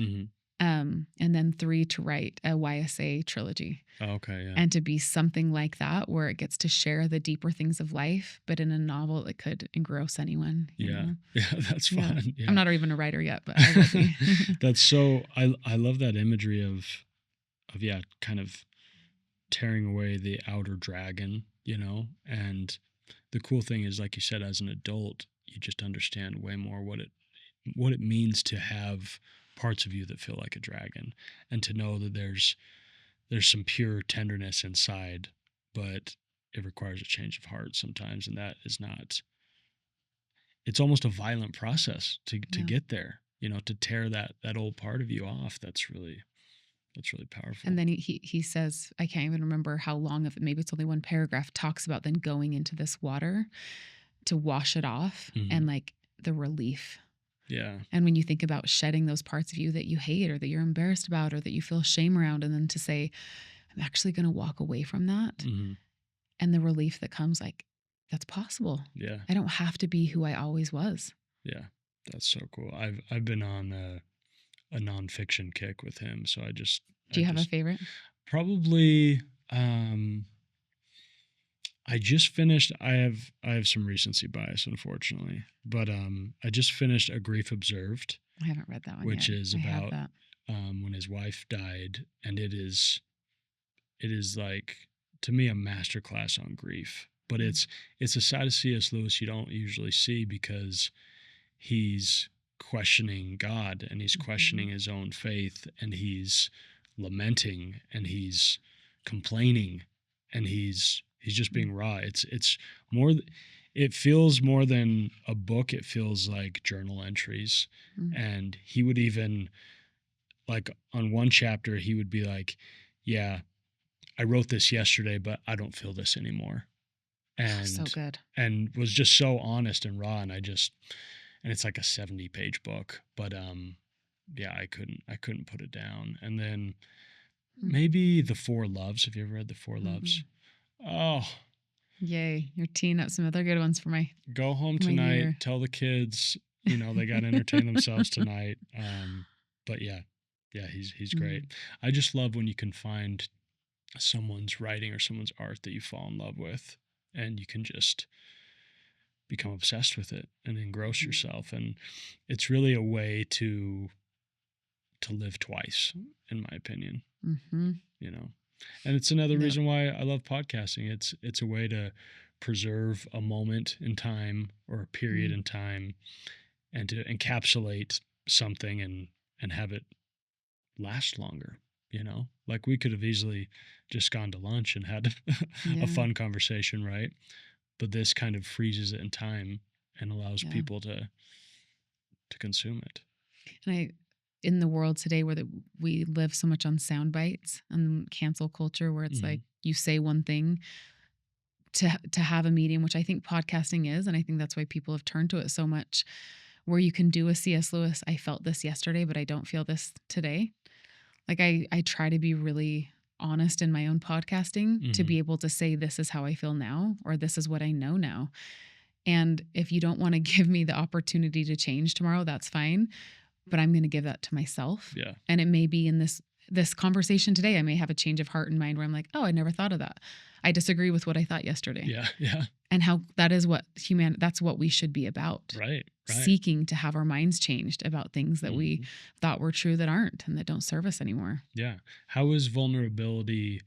B: And then 3, to write a YSA trilogy.
A: Oh, okay, yeah.
B: And to be something like that, where it gets to share the deeper things of life, but in a novel that could engross anyone. You know?
A: Yeah, that's fun. Yeah.
B: I'm not even a writer yet, but I will be.
A: That's so, I love that imagery of kind of tearing away the outer dragon, and the cool thing is, like you said, as an adult, you just understand way more what it means to have parts of you that feel like a dragon, and to know that there's some pure tenderness inside, but it requires a change of heart sometimes, and that is not, it's almost a violent process to get there, to tear that old part of you off. That's really powerful.
B: And then he says, I can't even remember how long of it, maybe it's only one paragraph, talks about then going into this water to wash it off and the relief.
A: Yeah.
B: And when you think about shedding those parts of you that you hate or that you're embarrassed about or that you feel shame around, and then to say, I'm actually going to walk away from that. And the relief that comes, that's possible.
A: Yeah.
B: I don't have to be who I always was.
A: Yeah. That's so cool. I've been on a nonfiction kick with him. So Do
B: you have a favorite?
A: Probably, I just finished. I have some recency bias, unfortunately, but I just finished A Grief Observed,
B: I haven't read that one
A: which
B: yet.
A: is
B: I have
A: about
B: that.
A: when his wife died, and it is like, to me, a masterclass on grief. But
B: Mm.
A: it's a side of C.S. Lewis you don't usually see, because he's questioning God, and he's questioning his own faith, and he's lamenting, and he's complaining, and he's just being raw. It's more, it feels more than a book. It feels like journal entries.
B: Mm.
A: And he would even, like, on one chapter he would be like, yeah, I wrote this yesterday, but I don't feel this anymore.
B: So
A: And
B: good.
A: was just so honest and raw. And it's like a 70-page book, but yeah, I couldn't put it down. And then maybe The Four Loves. Have you ever read The Four Loves? Oh,
B: Yay. You're teeing up some other good ones for my
A: go home
B: my
A: tonight,
B: year.
A: tell the kids, they got to entertain themselves tonight. But yeah, he's great. I just love when you can find someone's writing or someone's art that you fall in love with, and you can just become obsessed with it and engross yourself. And it's really a way to live twice, in my opinion. And it's another reason why I love podcasting. It's a way to preserve a moment in time, or a period in time, and to encapsulate something and have it last longer. Like, we could have easily just gone to lunch and had a fun conversation, right? But this kind of freezes it in time and allows people to consume it.
B: And in the world today, where we live so much on sound bites and cancel culture, where it's like you say one thing to have a medium, which I think podcasting is, and I think that's why people have turned to it so much, where you can do a C.S. Lewis, I felt this yesterday, but I don't feel this today. Like, I try to be really honest in my own podcasting to be able to say, this is how I feel now, or this is what I know now. And if you don't want to give me the opportunity to change tomorrow, that's fine. But I'm going to give that to myself.
A: Yeah.
B: And it may be in this conversation today, I may have a change of heart and mind where I'm like, oh, I never thought of that. I disagree with what I thought yesterday.
A: Yeah. Yeah.
B: And how that is what that's what we should be about.
A: Right.
B: Seeking to have our minds changed about things that we thought were true that aren't, and that don't serve us anymore.
A: Yeah. How has vulnerability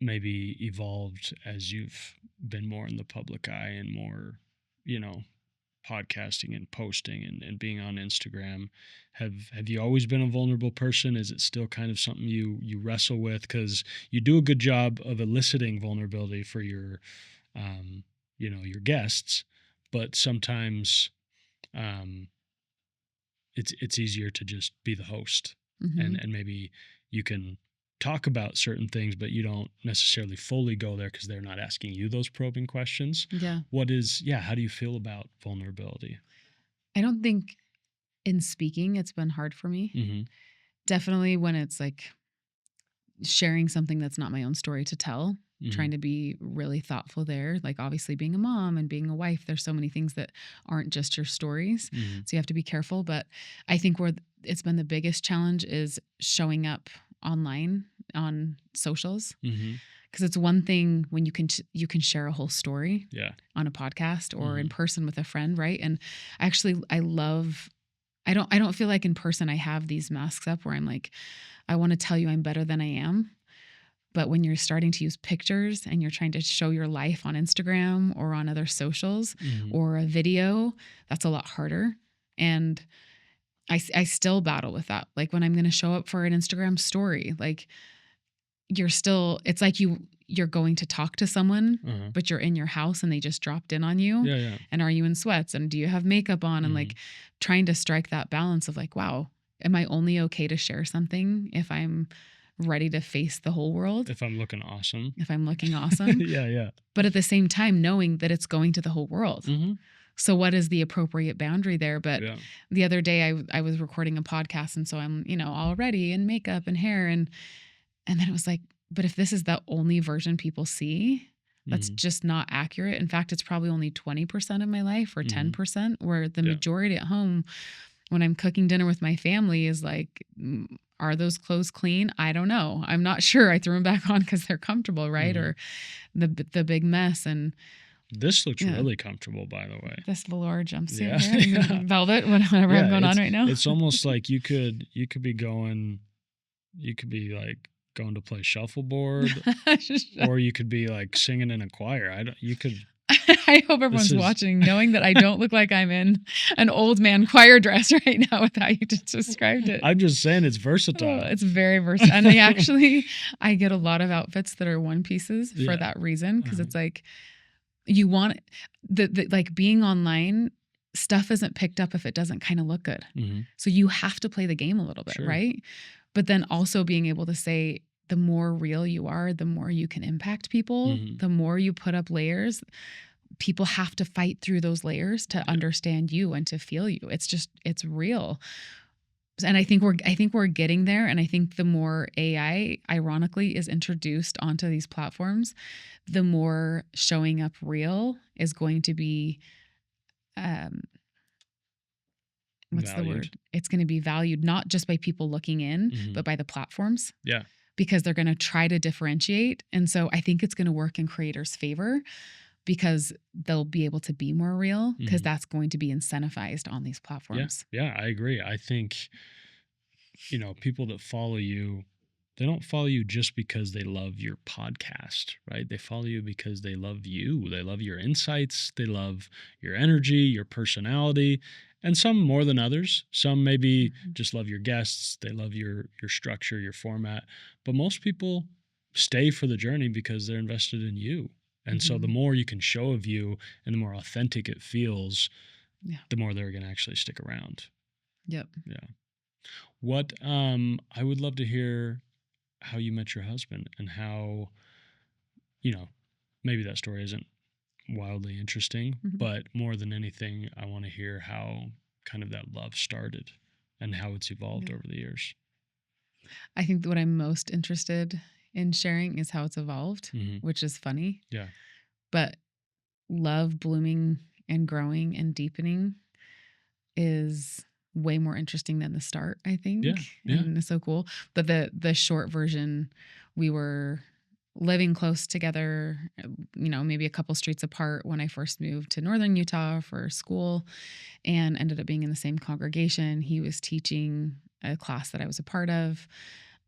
A: maybe evolved as you've been more in the public eye and more, podcasting and posting and being on Instagram? Have you always been a vulnerable person? Is it still kind of something you wrestle with? Because you do a good job of eliciting vulnerability for your your guests, but sometimes it's easier to just be the host, and maybe you can talk about certain things, but you don't necessarily fully go there because they're not asking you those probing questions.
B: Yeah.
A: How do you feel about vulnerability?
B: I don't think in speaking it's been hard for me. Definitely when it's like sharing something that's not my own story to tell, trying to be really thoughtful there. Like, obviously being a mom and being a wife, there's so many things that aren't just your stories. So you have to be careful. But I think where it's been the biggest challenge is showing up online on socials. Because it's one thing when you can share a whole story on a podcast or in person with a friend, right? And actually, I don't feel like in person I have these masks up where I'm like, I want to tell you I'm better than I am. But when you're starting to use pictures and you're trying to show your life on Instagram or on other socials or a video, that's a lot harder. And I still battle with that. Like, when I'm going to show up for an Instagram story, like, it's like you're going to talk to someone, but you're in your house and they just dropped in on you.
A: Yeah.
B: And are you in sweats? And do you have makeup on? And like, trying to strike that balance of like, wow, am I only okay to share something if I'm ready to face the whole world?
A: If I'm looking awesome.
B: Yeah. But at the same time, knowing that it's going to the whole world. So what is the appropriate boundary there? But the other day I was recording a podcast, and so I'm, all ready in makeup and hair. And then it was like, but if this is the only version people see, that's just not accurate. In fact, it's probably only 20% of my life, or 10%, where the majority at home, when I'm cooking dinner with my family, is like Are those clothes clean? I don't know. I'm not sure. I threw them back on because they're comfortable, right?
A: Mhm.
B: Or the big mess. And
A: This looks
B: yeah,
A: really comfortable, by the way.
B: this velour jumpsuit
A: Yeah.
B: here,
A: Yeah.
B: velvet, whatever I'm
A: Yeah,
B: going on right now.
A: it's almost like you could be like going to play shuffleboard, or you could be like singing in a choir. You could.
B: I hope everyone's watching, knowing that I don't look like I'm in an old man choir dress right now with how you just described it.
A: I'm just saying it's versatile.
B: Oh, it's very versatile. And I get a lot of outfits that are one pieces for that reason, because it's like you want like being online, stuff isn't picked up if it doesn't kind of look good.
A: Mm-hmm.
B: So you have to play the game a little bit, right? But then also being able to say, the more real you are, the more you can impact people, the more you put up layers. People have to fight through those layers to understand you and to feel you. It's real. And I think we're getting there. And I think the more AI, ironically, is introduced onto these platforms, the more showing up real is going to be, what's the word? It's going to be valued not just by people looking in, but by the platforms.
A: Yeah.
B: Because they're going to try to differentiate. And so I think it's going to work in creators' favor, because they'll be able to be more real, because that's going to be incentivized on these platforms.
A: Yeah, I agree. I think, people that follow you, they don't follow you just because they love your podcast, right? They follow you because they love you. They love your insights. They love your energy, your personality, and some more than others. Some maybe just love your guests. They love your structure, your format. But most people stay for the journey because they're invested in you. And so the more you can show of you and the more authentic it feels, the more they're going to actually stick around.
B: Yep.
A: Yeah. What, I would love to hear how you met your husband and how, maybe that story isn't wildly interesting, but more than anything, I want to hear how kind of that love started and how it's evolved over the years.
B: I think what I'm most interested in sharing is how it's evolved, which is funny.
A: Yeah.
B: But love blooming and growing and deepening is way more interesting than the start, I think.
A: Yeah.
B: And it's so cool. But the short version, we were living close together, maybe a couple streets apart when I first moved to northern Utah for school, and ended up being in the same congregation. He was teaching a class that I was a part of.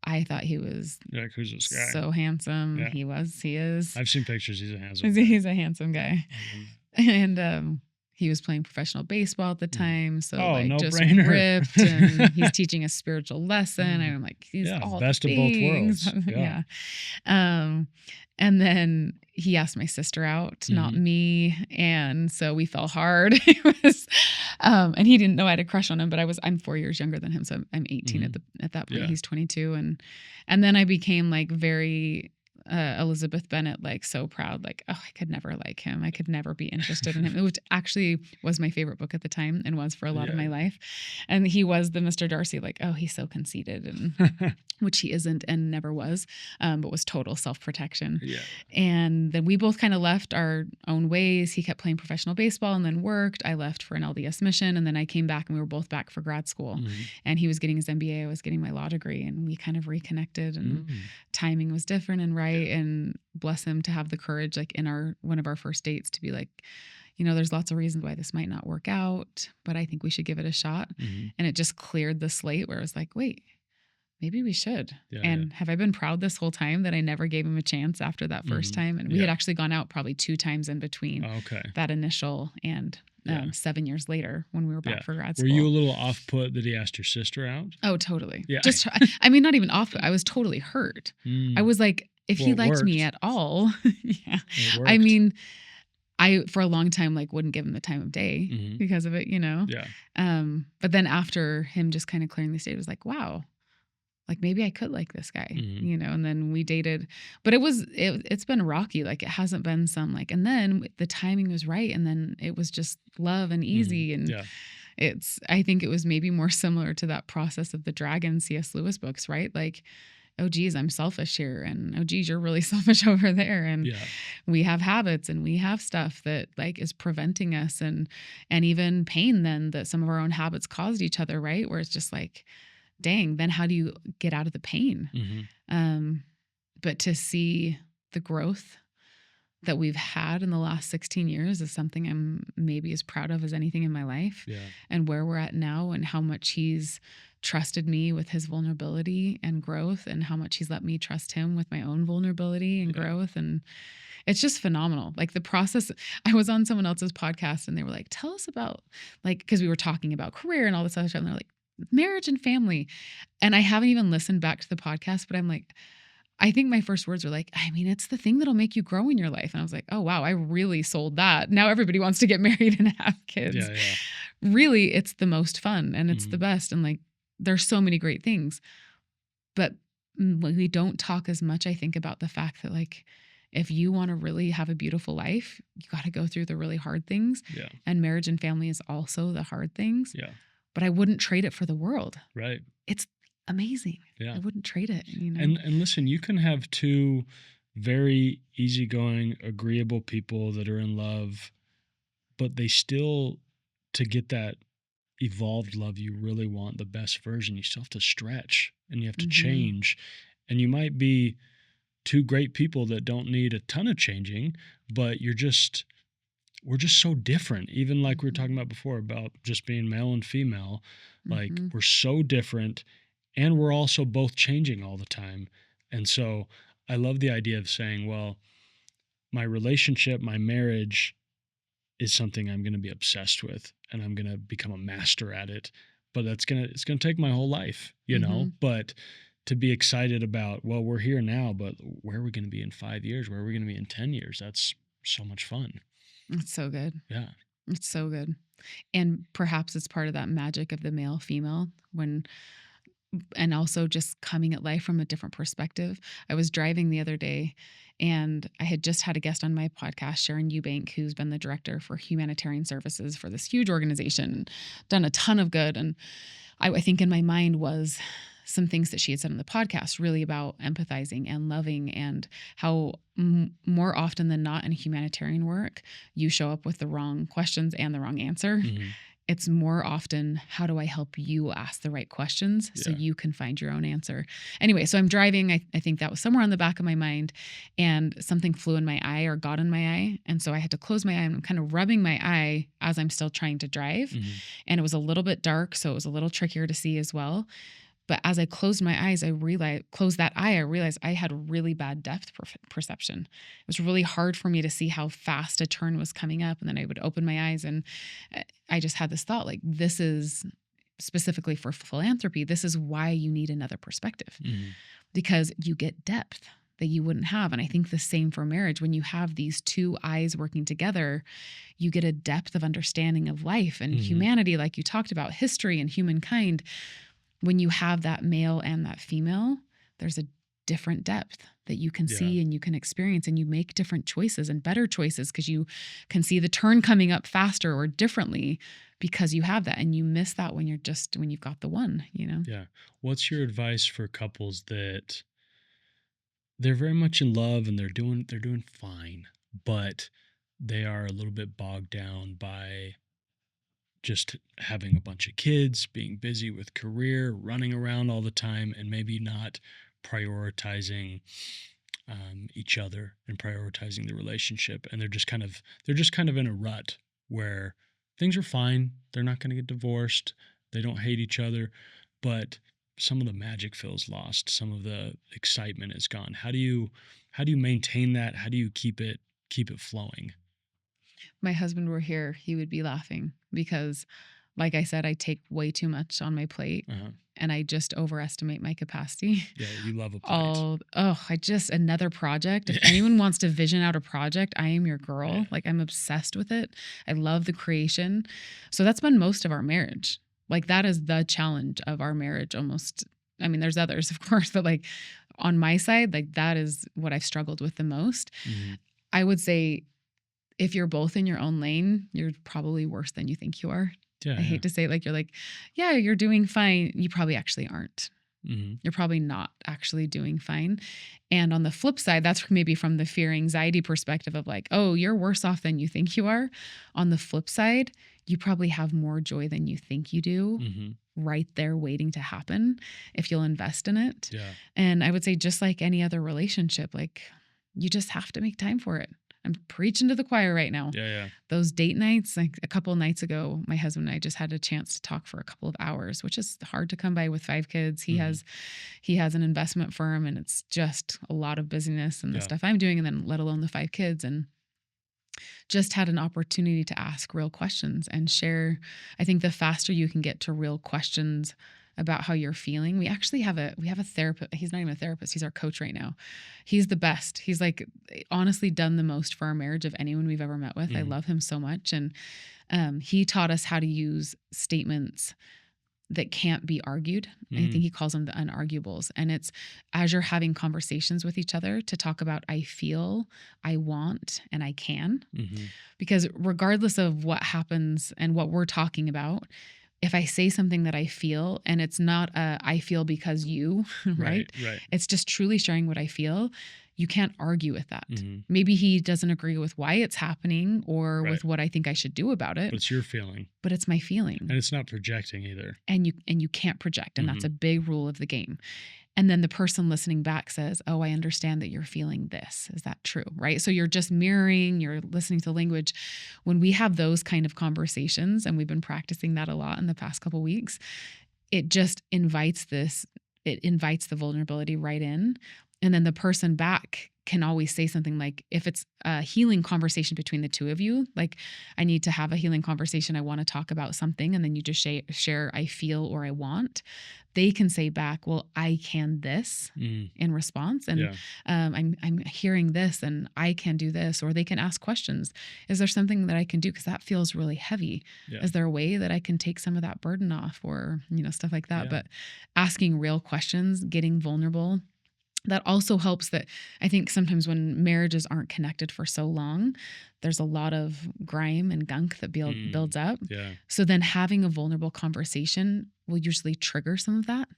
B: I thought he was
A: who's this guy?
B: So handsome. Yeah. He is.
A: I've seen pictures. He's a handsome guy.
B: He's a handsome guy. And he was playing professional baseball at the time. So
A: no
B: just
A: brainer.
B: Ripped. And he's teaching a spiritual lesson. And I'm like, he's all
A: best
B: of both worlds.
A: Yeah.
B: And then he asked my sister out, not me. And so we fell hard. It was, and he didn't know I had a crush on him, but I'm 4 years younger than him. So I'm 18 at that point. He's 22. And then I became like very, Elizabeth Bennet, like so proud, like, oh, I could never like him. I could never be interested in him, which actually was my favorite book at the time and was for a lot of my life. And he was the Mr. Darcy, like, oh, he's so conceited, and which he isn't and never was, but was total self-protection. Yeah. And then we both kind of left our own ways. He kept playing professional baseball and then worked. I left for an LDS mission, and then I came back and we were both back for grad school. And he was getting his MBA, I was getting my law degree, and we kind of reconnected, and timing was different and right. And bless him to have the courage, like in one of our first dates, to be like, there's lots of reasons why this might not work out, but I think we should give it a shot. And it just cleared the slate where I was like, wait, maybe we should. Have I been proud this whole time that I never gave him a chance after that first time? And we had actually gone out probably 2 times in between that initial and 7 years later when we were back for grad school.
A: Were you a little off-put that he asked your sister out?
B: Oh, totally. Yeah. Not even off-put. I was totally hurt. I was like, if he liked me at all, I mean, I, for a long time, like wouldn't give him the time of day because of it, Yeah. But then after him just kind of clearing the state, it was like, wow, like maybe I could like this guy, and then we dated, but it's been rocky. Like it hasn't been some like, and then the timing was right. And then it was just love and easy. And I think it was maybe more similar to that process of the Dragon C.S. Lewis books, right? Like, oh geez, I'm selfish here. And oh geez, you're really selfish over there. And we have habits and we have stuff that like is preventing us, and even pain then that some of our own habits caused each other, right? Where it's just like, dang, then how do you get out of the pain?
A: Mm-hmm.
B: But to see the growth that we've had in the last 16 years is something I'm maybe as proud of as anything in my life.
A: Yeah.
B: And where we're at now and how much he's trusted me with his vulnerability and growth, and how much he's let me trust him with my own vulnerability and growth. And it's just phenomenal. Like the process, I was on someone else's podcast and they were like, tell us about, like, because we were talking about career and all this other stuff. And they're like, marriage and family. And I haven't even listened back to the podcast, but I'm like, I think my first words were like, I mean, it's the thing that'll make you grow in your life. And I was like, oh, wow, I really sold that. Now everybody wants to get married and have kids.
A: Yeah, yeah.
B: Really, it's the most fun and it's the best. And like, there's so many great things. But we don't talk as much, I think, about the fact that like, if you want to really have a beautiful life, you got to go through the really hard things.
A: Yeah.
B: And marriage and family is also the hard things.
A: Yeah.
B: But I wouldn't trade it for the world.
A: Right.
B: It's amazing.
A: Yeah.
B: I wouldn't trade it. You know?
A: And listen, you can have two very easygoing, agreeable people that are in love, but they still, to get that evolved love you really want, the best version, you still have to stretch and you have to change. And you might be two great people that don't need a ton of changing, but we're just so different. Even like we were talking about before about just being male and female, like we're so different, and we're also both changing all the time. And so I love the idea of saying, well, my relationship, my marriage is something I'm going to be obsessed with and I'm going to become a master at it, but it's going to take my whole life, you know, but to be excited about, well, we're here now, but where are we going to be in 5 years? Where are we going to be in 10 years? That's so much fun.
B: It's so good.
A: Yeah.
B: It's so good. And perhaps it's part of that magic of the male female and also just coming at life from a different perspective. I was driving the other day and I had just had a guest on my podcast, Sharon Eubank, who's been the director for humanitarian services for this huge organization, done a ton of good. And I think in my mind was some things that she had said on the podcast, really about empathizing and loving, and how more often than not in humanitarian work, you show up with the wrong questions and the wrong answer. It's more often, how do I help you ask the right questions so you can find your own answer? Anyway, so I'm driving. I think that was somewhere on the back of my mind, and something flew in my eye or got in my eye. And so I had to close my eye, and I'm kind of rubbing my eye as I'm still trying to drive. And it was a little bit dark, so it was a little trickier to see as well. But as I closed my eyes, I realized I had really bad depth perception. It was really hard for me to see how fast a turn was coming up. And then I would open my eyes and I just had this thought, like, this is specifically for philanthropy. This is why you need another perspective, because you get depth that you wouldn't have. And I think the same for marriage. When you have these two eyes working together, you get a depth of understanding of life and humanity, like you talked about, history and humankind. When you have that male and that female, there's a different depth that you can see and you can experience, and you make different choices and better choices because you can see the turn coming up faster or differently because you have that. And you miss that when you've got the one, you know? Yeah.
A: What's your advice for couples that they're very much in love and they're doing fine, but they are a little bit bogged down by just having a bunch of kids, being busy with career, running around all the time, and maybe not prioritizing each other and prioritizing the relationship. And they're just kind of in a rut where things are fine. They're not going to get divorced. They don't hate each other, but some of the magic feels lost. Some of the excitement is gone. How do you maintain that? How do you keep it flowing?
B: My husband were here, he would be laughing because, like I said, I take way too much on my plate and I just overestimate my capacity.
A: Yeah, you love a plate.
B: Another project. If anyone wants to vision out a project, I am your girl.
A: Yeah.
B: Like, I'm obsessed with it. I love the creation. So that's been most of our marriage. Like, that is the challenge of our marriage almost. I mean, there's others, of course, but like on my side, like that is what I've struggled with the most. I would say, if you're both in your own lane, you're probably worse than you think you are. I hate to say it, like, you're like, yeah, you're doing fine. You probably actually aren't. You're probably not actually doing fine. And on the flip side, that's maybe from the fear anxiety perspective of like, oh, you're worse off than you think you are. On the flip side, you probably have more joy than you think you do. right there waiting to happen if you'll invest in it.
A: Yeah.
B: And I would say, just like any other relationship, like you just have to make time for it. I'm preaching to the choir right now.
A: Yeah.
B: Those date nights, like a couple of nights ago, my husband and I just had a chance to talk for a couple of hours, which is hard to come by with 5 kids. He has an investment firm, and it's just a lot of busyness and the stuff I'm doing, and then let alone the 5 kids, and just had an opportunity to ask real questions and share. I think the faster you can get to real questions about how you're feeling. We actually have a therapist. He's not even a therapist. He's our coach right now. He's the best. He's like honestly done the most for our marriage of anyone we've ever met with. I love him so much. And he taught us how to use statements that can't be argued. I think he calls them the unarguables. And it's as you're having conversations with each other to talk about I feel, I want, and I can. Because regardless of what happens and what we're talking about, if I say something that I feel and it's not I feel because you, right? It's just truly sharing what I feel. You can't argue with that. Maybe he doesn't agree with why it's happening or with what I think I should do about it.
A: But it's your feeling.
B: But it's my feeling.
A: And it's not projecting either.
B: And you can't project. And that's a big rule of the game. And then the person listening back says, oh, I understand that you're feeling this. Is that true? Right? So you're just mirroring, you're listening to language. When we have those kind of conversations, and we've been practicing that a lot in the past couple of weeks, it just invites the vulnerability right in. And then the person back can always say something like, if it's a healing conversation between the two of you, like I need to have a healing conversation, I want to talk about something, and then you just share I feel or I want, they can say back, well, I can this in response. And I'm hearing this and I can do this, or they can ask questions. Is there something that I can do? Because that feels really heavy. Is there a way that I can take some of that burden off, or, stuff like that? But asking real questions, getting vulnerable, that also helps. That I think sometimes when marriages aren't connected for so long, there's a lot of grime and gunk that builds up. So then having a vulnerable conversation will usually trigger some of that.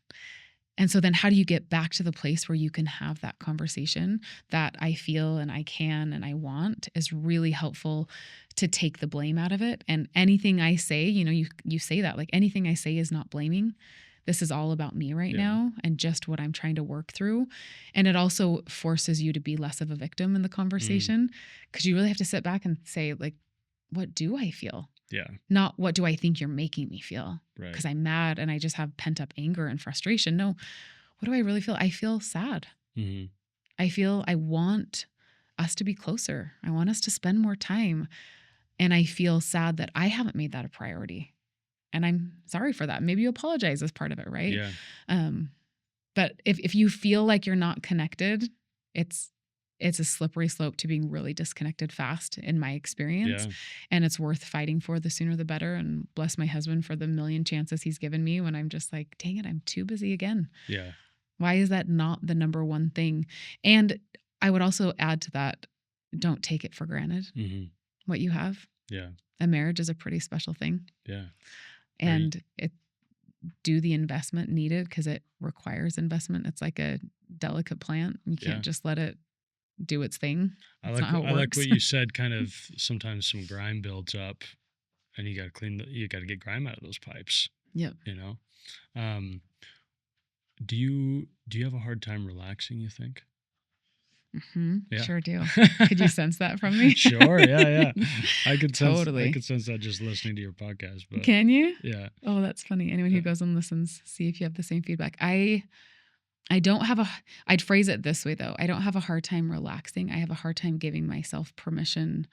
B: And so then how do you get back to the place where you can have that conversation that I feel and I can and I want is really helpful to take the blame out of it. And anything I say, you say that, like anything I say is not blaming. This is all about me right now and just what I'm trying to work through. And it also forces you to be less of a victim in the conversation, because you really have to sit back and say, like, what do I feel? Not what do I think you're making me feel? Because I'm mad and I just have pent up anger and frustration. No, what do I really feel? I feel sad. I feel I want us to be closer. I want us to spend more time. And I feel sad that I haven't made that a priority. And I'm sorry for that. Maybe you apologize as part of it, right? But if you feel like you're not connected, it's a slippery slope to being really disconnected fast, in my experience. And it's worth fighting for. The sooner the better. And bless my husband for the million chances he's given me when I'm just like, dang it, I'm too busy again. Why is that not the number one thing? And I would also add to that, don't take it for granted what you have. A marriage is a pretty special thing. And do the investment needed, because it requires investment. It's like a delicate plant. You can't just let it do its thing.
A: I like what you said. Kind of sometimes some grime builds up, and you got to you got to get grime out of those pipes. Do you have a hard time relaxing, you think?
B: Sure do. Could you sense that from me?
A: Sure. Yeah. I could sense that just listening to your podcast. But
B: can you?
A: Yeah.
B: Oh, that's funny. Anyone who goes and listens, see if you have the same feedback. I don't have I'd phrase it this way though. I don't have a hard time relaxing. I have a hard time giving myself permission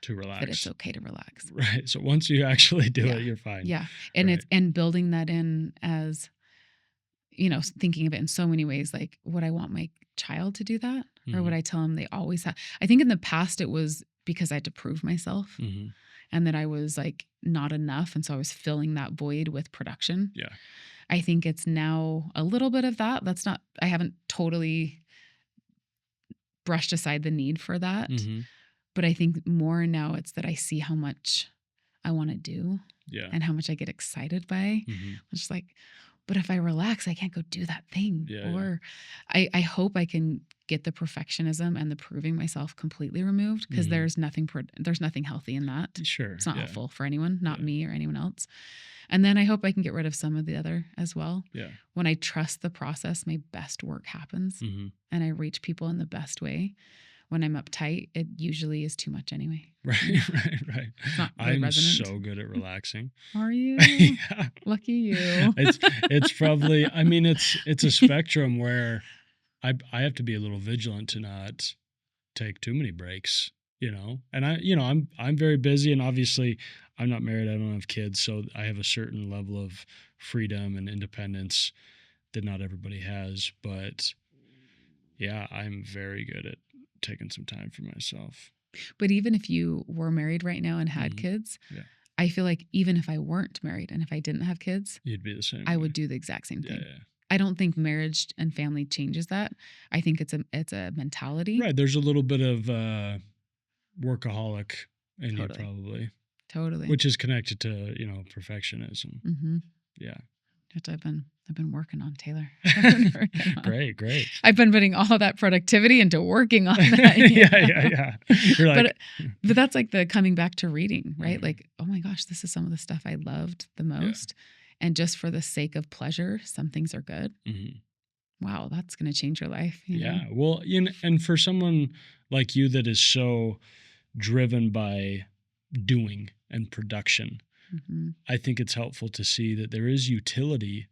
A: to relax.
B: That it's okay to relax.
A: Right. So once you actually do it, you're fine.
B: Yeah. And and building that in as, thinking of it in so many ways, like, would I want my child to do that? Or would I tell them they always have? I think in the past it was because I had to prove myself and that I was like not enough. And so I was filling that void with production. I think it's now a little bit of that. I haven't totally brushed aside the need for that. But I think more now it's that I see how much I want to do and how much I get excited by. I'm just like, but if I relax, I can't go do that thing.
A: Yeah,
B: Or I hope I can get the perfectionism and the proving myself completely removed, because there's nothing healthy in that.
A: Sure.
B: It's not
A: Yeah.
B: helpful for anyone, not
A: Yeah.
B: me or anyone else. And then I hope I can get rid of some of the other as well.
A: Yeah.
B: When I trust the process, my best work happens, and I reach people in the best way. When I'm uptight, it usually is too much anyway.
A: Right.
B: It's not really
A: I'm
B: resonant.
A: so good at relaxing.
B: Are you?
A: Yeah.
B: Lucky you.
A: It's probably, I mean, it's a spectrum where I have to be a little vigilant to not take too many breaks, and I'm very busy, and obviously I'm not married. I don't have kids. So I have a certain level of freedom and independence that not everybody has. But yeah, I'm very good at taking some time for myself.
B: But even if you were married right now and had kids,
A: Yeah.
B: I feel like even if I weren't married and if I didn't have kids,
A: You'd be the same
B: I
A: way.
B: would do the exact same thing.
A: Yeah.
B: I don't think marriage and family changes that. I think it's a mentality.
A: Right. There's a little bit of workaholic in you,
B: Totally.
A: probably.
B: Totally.
A: Which is connected to, perfectionism. Yeah.
B: Which I've been working on, Taylor.
A: Great.
B: I've been putting all of that productivity into working on that.
A: Yeah. You're like,
B: but that's like the coming back to reading, right? Like, oh my gosh, this is some of the stuff I loved the most. And just for the sake of pleasure, some things are good. Wow, that's going to change your life.
A: Yeah. Well, and for someone like you that is so driven by doing and production, I think it's helpful to see that there is utility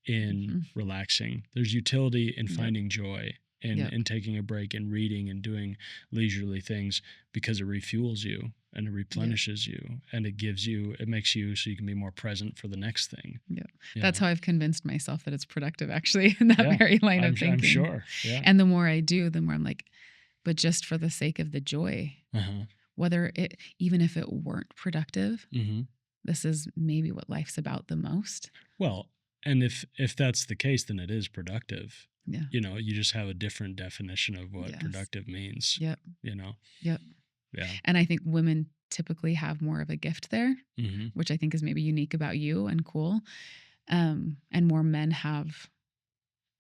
A: in relaxing. There's utility in finding joy in taking a break and reading and doing leisurely things, because it refuels you and it replenishes you, and it makes you so you can be more present for the next thing.
B: Yeah. That's how I've convinced myself that it's productive, actually, in that very line of thinking.
A: I'm sure. Yeah.
B: And the more I do, the more I'm like, but just for the sake of the joy, even if it weren't productive, this is maybe what life's about the most.
A: Well, and if that's the case, then it is productive.
B: Yeah.
A: You just have a different definition of what productive means.
B: Yep.
A: Yep.
B: Yeah. And I think women typically have more of a gift there, which I think is maybe unique about you and cool. And more men have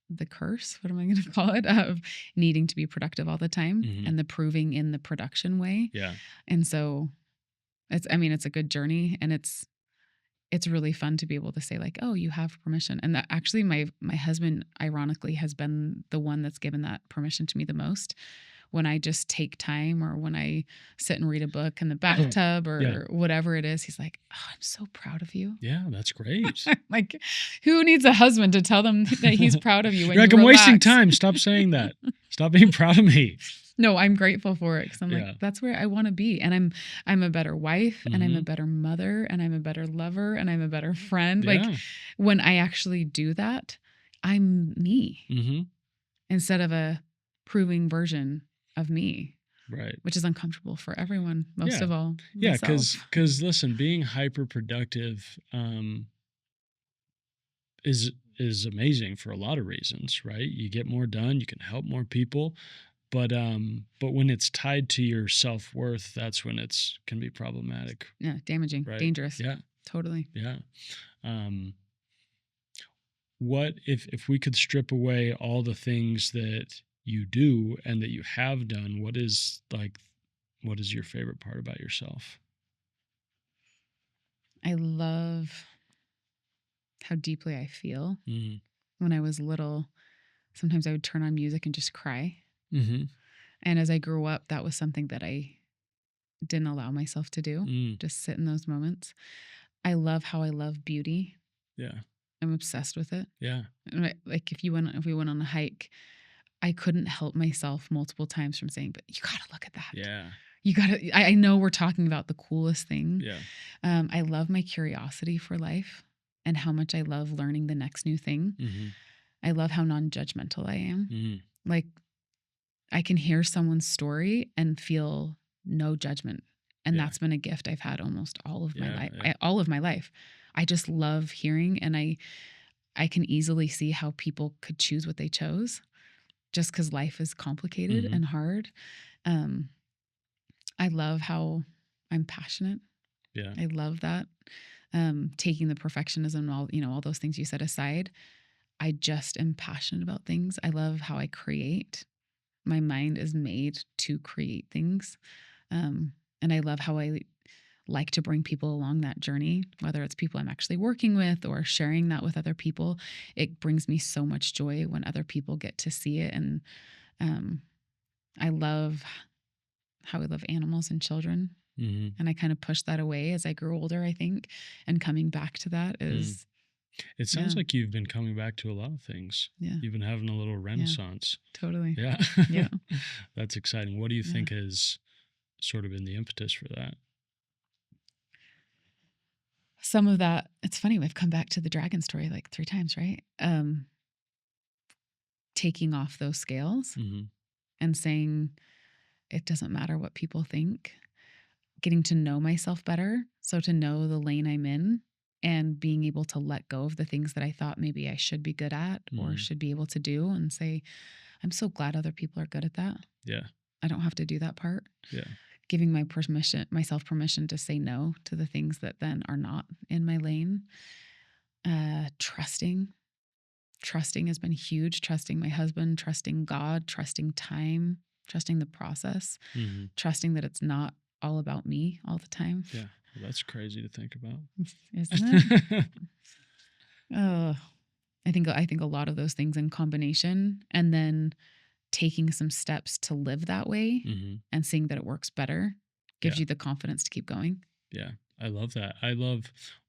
B: the curse, what am I going to call it, of needing to be productive all the time and the proving in the production way.
A: Yeah.
B: And so it's a good journey, and it's really fun to be able to say like, oh, you have permission. And that actually my husband ironically has been the one that's given that permission to me the most. When I just take time, or when I sit and read a book in the bathtub or whatever it is, he's like, oh, I'm so proud of you.
A: Yeah, that's great.
B: Like, who needs a husband to tell them that he's proud of you? When
A: You're like,
B: I'm
A: wasting time. Stop saying that. Stop being proud of me.
B: No, I'm grateful for it, because I'm like, that's where I want to be. And I'm a better wife, and I'm a better mother, and I'm a better lover, and I'm a better friend.
A: Yeah.
B: Like, when I actually do that, I'm me instead of a proving version of me.
A: Right.
B: Which is uncomfortable for everyone, most of all.
A: Yeah, because listen, being hyper productive is amazing for a lot of reasons, right? You get more done, you can help more people. But when it's tied to your self-worth, that's when it's can be problematic.
B: Yeah, damaging, dangerous.
A: Yeah.
B: Totally.
A: Yeah. What if we could strip away all the things that you do and that you have done, what is your favorite part about yourself?
B: I love how deeply I feel. When I was little, sometimes I would turn on music and just cry. And as I grew up, that was something that I didn't allow myself to do. Just sit in those moments. I love how I love beauty.
A: Yeah.
B: I'm obsessed with it.
A: Yeah.
B: And like if we went on a hike, I couldn't help myself multiple times from saying, but you got to look at that.
A: Yeah.
B: You got to, I know we're talking about the coolest thing.
A: Yeah.
B: I love my curiosity for life and how much I love learning the next new thing. I love how non-judgmental I am. Like, I can hear someone's story and feel no judgment. And that's been a gift I've had almost all of my life. All of my life. I just love hearing, and I can easily see how people could choose what they chose just because life is complicated and hard. I love how I'm passionate.
A: Yeah.
B: I love that. taking the perfectionism and all those things you said aside, I just am passionate about things. I love how I create. My mind is made to create things. And I love how I like to bring people along that journey, whether it's people I'm actually working with or sharing that with other people. It brings me so much joy when other people get to see it. And I love how we love animals and children.
A: Mm-hmm.
B: And I kind of pushed that away as I grew older, I think. And coming back to that is,
A: It sounds like you've been coming back to a lot of things.
B: Yeah.
A: You've been having a little renaissance.
B: Totally.
A: Yeah.
B: Yeah.
A: That's exciting. What do you think has sort of been the impetus for that?
B: Some of that, it's funny, we've come back to the dragon story like 3 times, right? Taking off those scales and saying, it doesn't matter what people think. Getting to know myself better. So to know the lane I'm in and being able to let go of the things that I thought maybe I should be good at or should be able to do, and say, I'm so glad other people are good at that.
A: Yeah.
B: I don't have to do that part.
A: Yeah. Giving
B: myself permission to say no to the things that then are not in my lane. Trusting has been huge. Trusting my husband, trusting God, trusting time, trusting the process, trusting that it's not all about me all the time.
A: Yeah. Well, that's crazy to think about.
B: Isn't it? I think a lot of those things in combination, and then taking some steps to live that way and seeing that it works better gives you the confidence to keep going.
A: Yeah. I love that.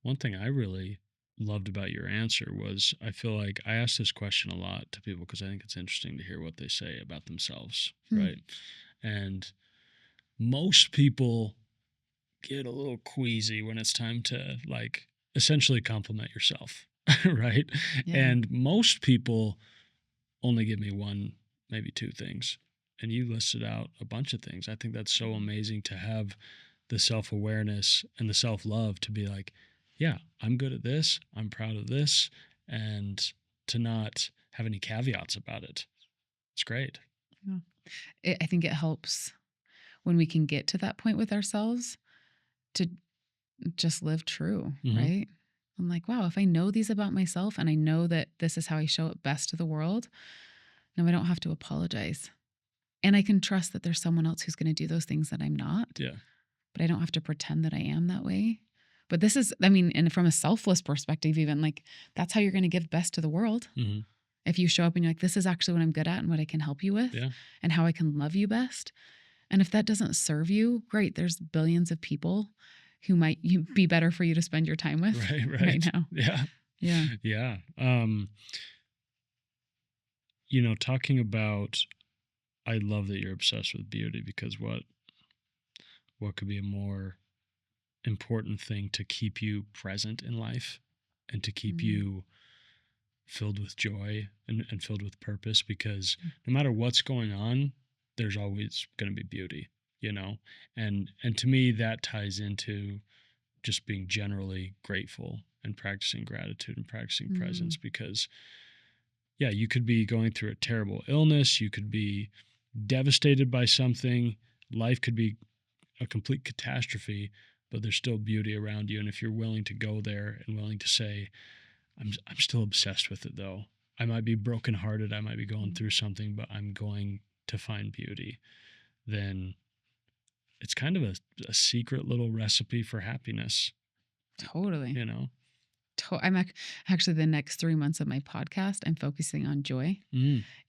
A: One thing I really loved about your answer was, I feel like I ask this question a lot to people because I think it's interesting to hear what they say about themselves. Right. And most people get a little queasy when it's time to like essentially compliment yourself. Right. Yeah. And most people only give me 1, maybe 2 things. And you listed out a bunch of things. I think that's so amazing to have the self-awareness and the self-love to be like, yeah, I'm good at this. I'm proud of this. And to not have any caveats about it. It's great.
B: Yeah. I think it helps when we can get to that point with ourselves to just live true, right? I'm like, wow, if I know these about myself and I know that this is how I show up best to the world, no, I don't have to apologize. And I can trust that there's someone else who's going to do those things that I'm not.
A: Yeah.
B: But I don't have to pretend that I am that way. But this is, and from a selfless perspective, even like, that's how you're going to give best to the world. If you show up and you're like, this is actually what I'm good at and what I can help you with and how I can love you best. And if that doesn't serve you, great. There's billions of people who might be better for you to spend your time with right now.
A: Yeah.
B: Yeah.
A: Yeah. Talking about, I love that you're obsessed with beauty, because what could be a more important thing to keep you present in life and to keep you filled with joy and filled with purpose? Because no matter what's going on, there's always going to be beauty, and to me that ties into just being generally grateful and practicing gratitude and practicing presence. Because you could be going through a terrible illness, you could be devastated by something, life could be a complete catastrophe, but there's still beauty around you. And if you're willing to go there and willing to say, I'm still obsessed with it though. I might be brokenhearted, I might be going through something, but I'm going to find beauty, then it's kind of a secret little recipe for happiness.
B: Totally. I'm actually, the next 3 months of my podcast, I'm focusing on joy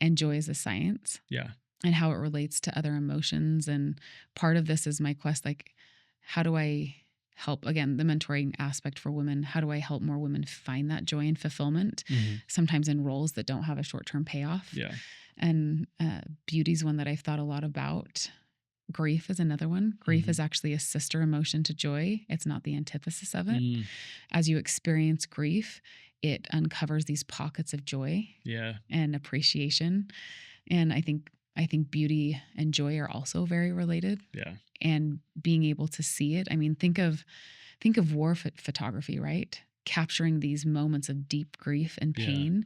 B: and joy as a science.
A: Yeah.
B: And how it relates to other emotions. And part of this is my quest, like, how do I help, again, the mentoring aspect for women, how do I help more women find that joy and fulfillment, sometimes in roles that don't have a short-term payoff?
A: Yeah.
B: And beauty's one that I've thought a lot about. Grief is another one. Grief is actually a sister emotion to joy. It's not the antithesis of it. As you experience grief, it uncovers these pockets of joy and appreciation. And I think beauty and joy are also very related.
A: Yeah.
B: And being able to see it. I mean, think of war photography, right? Capturing these moments of deep grief and pain,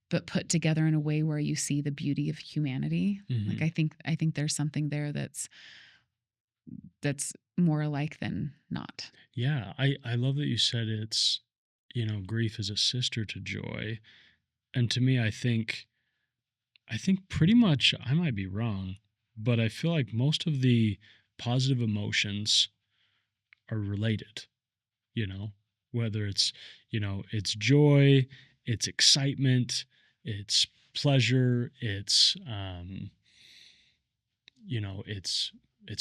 B: but put together in a way where you see the beauty of humanity. Like, I think there's something there that's more alike than not.
A: Yeah, I love that you said it's, grief is a sister to joy. And to me, I think pretty much, I might be wrong, but I feel like most of the positive emotions are related, you know, whether it's joy, it's excitement, it's pleasure, it's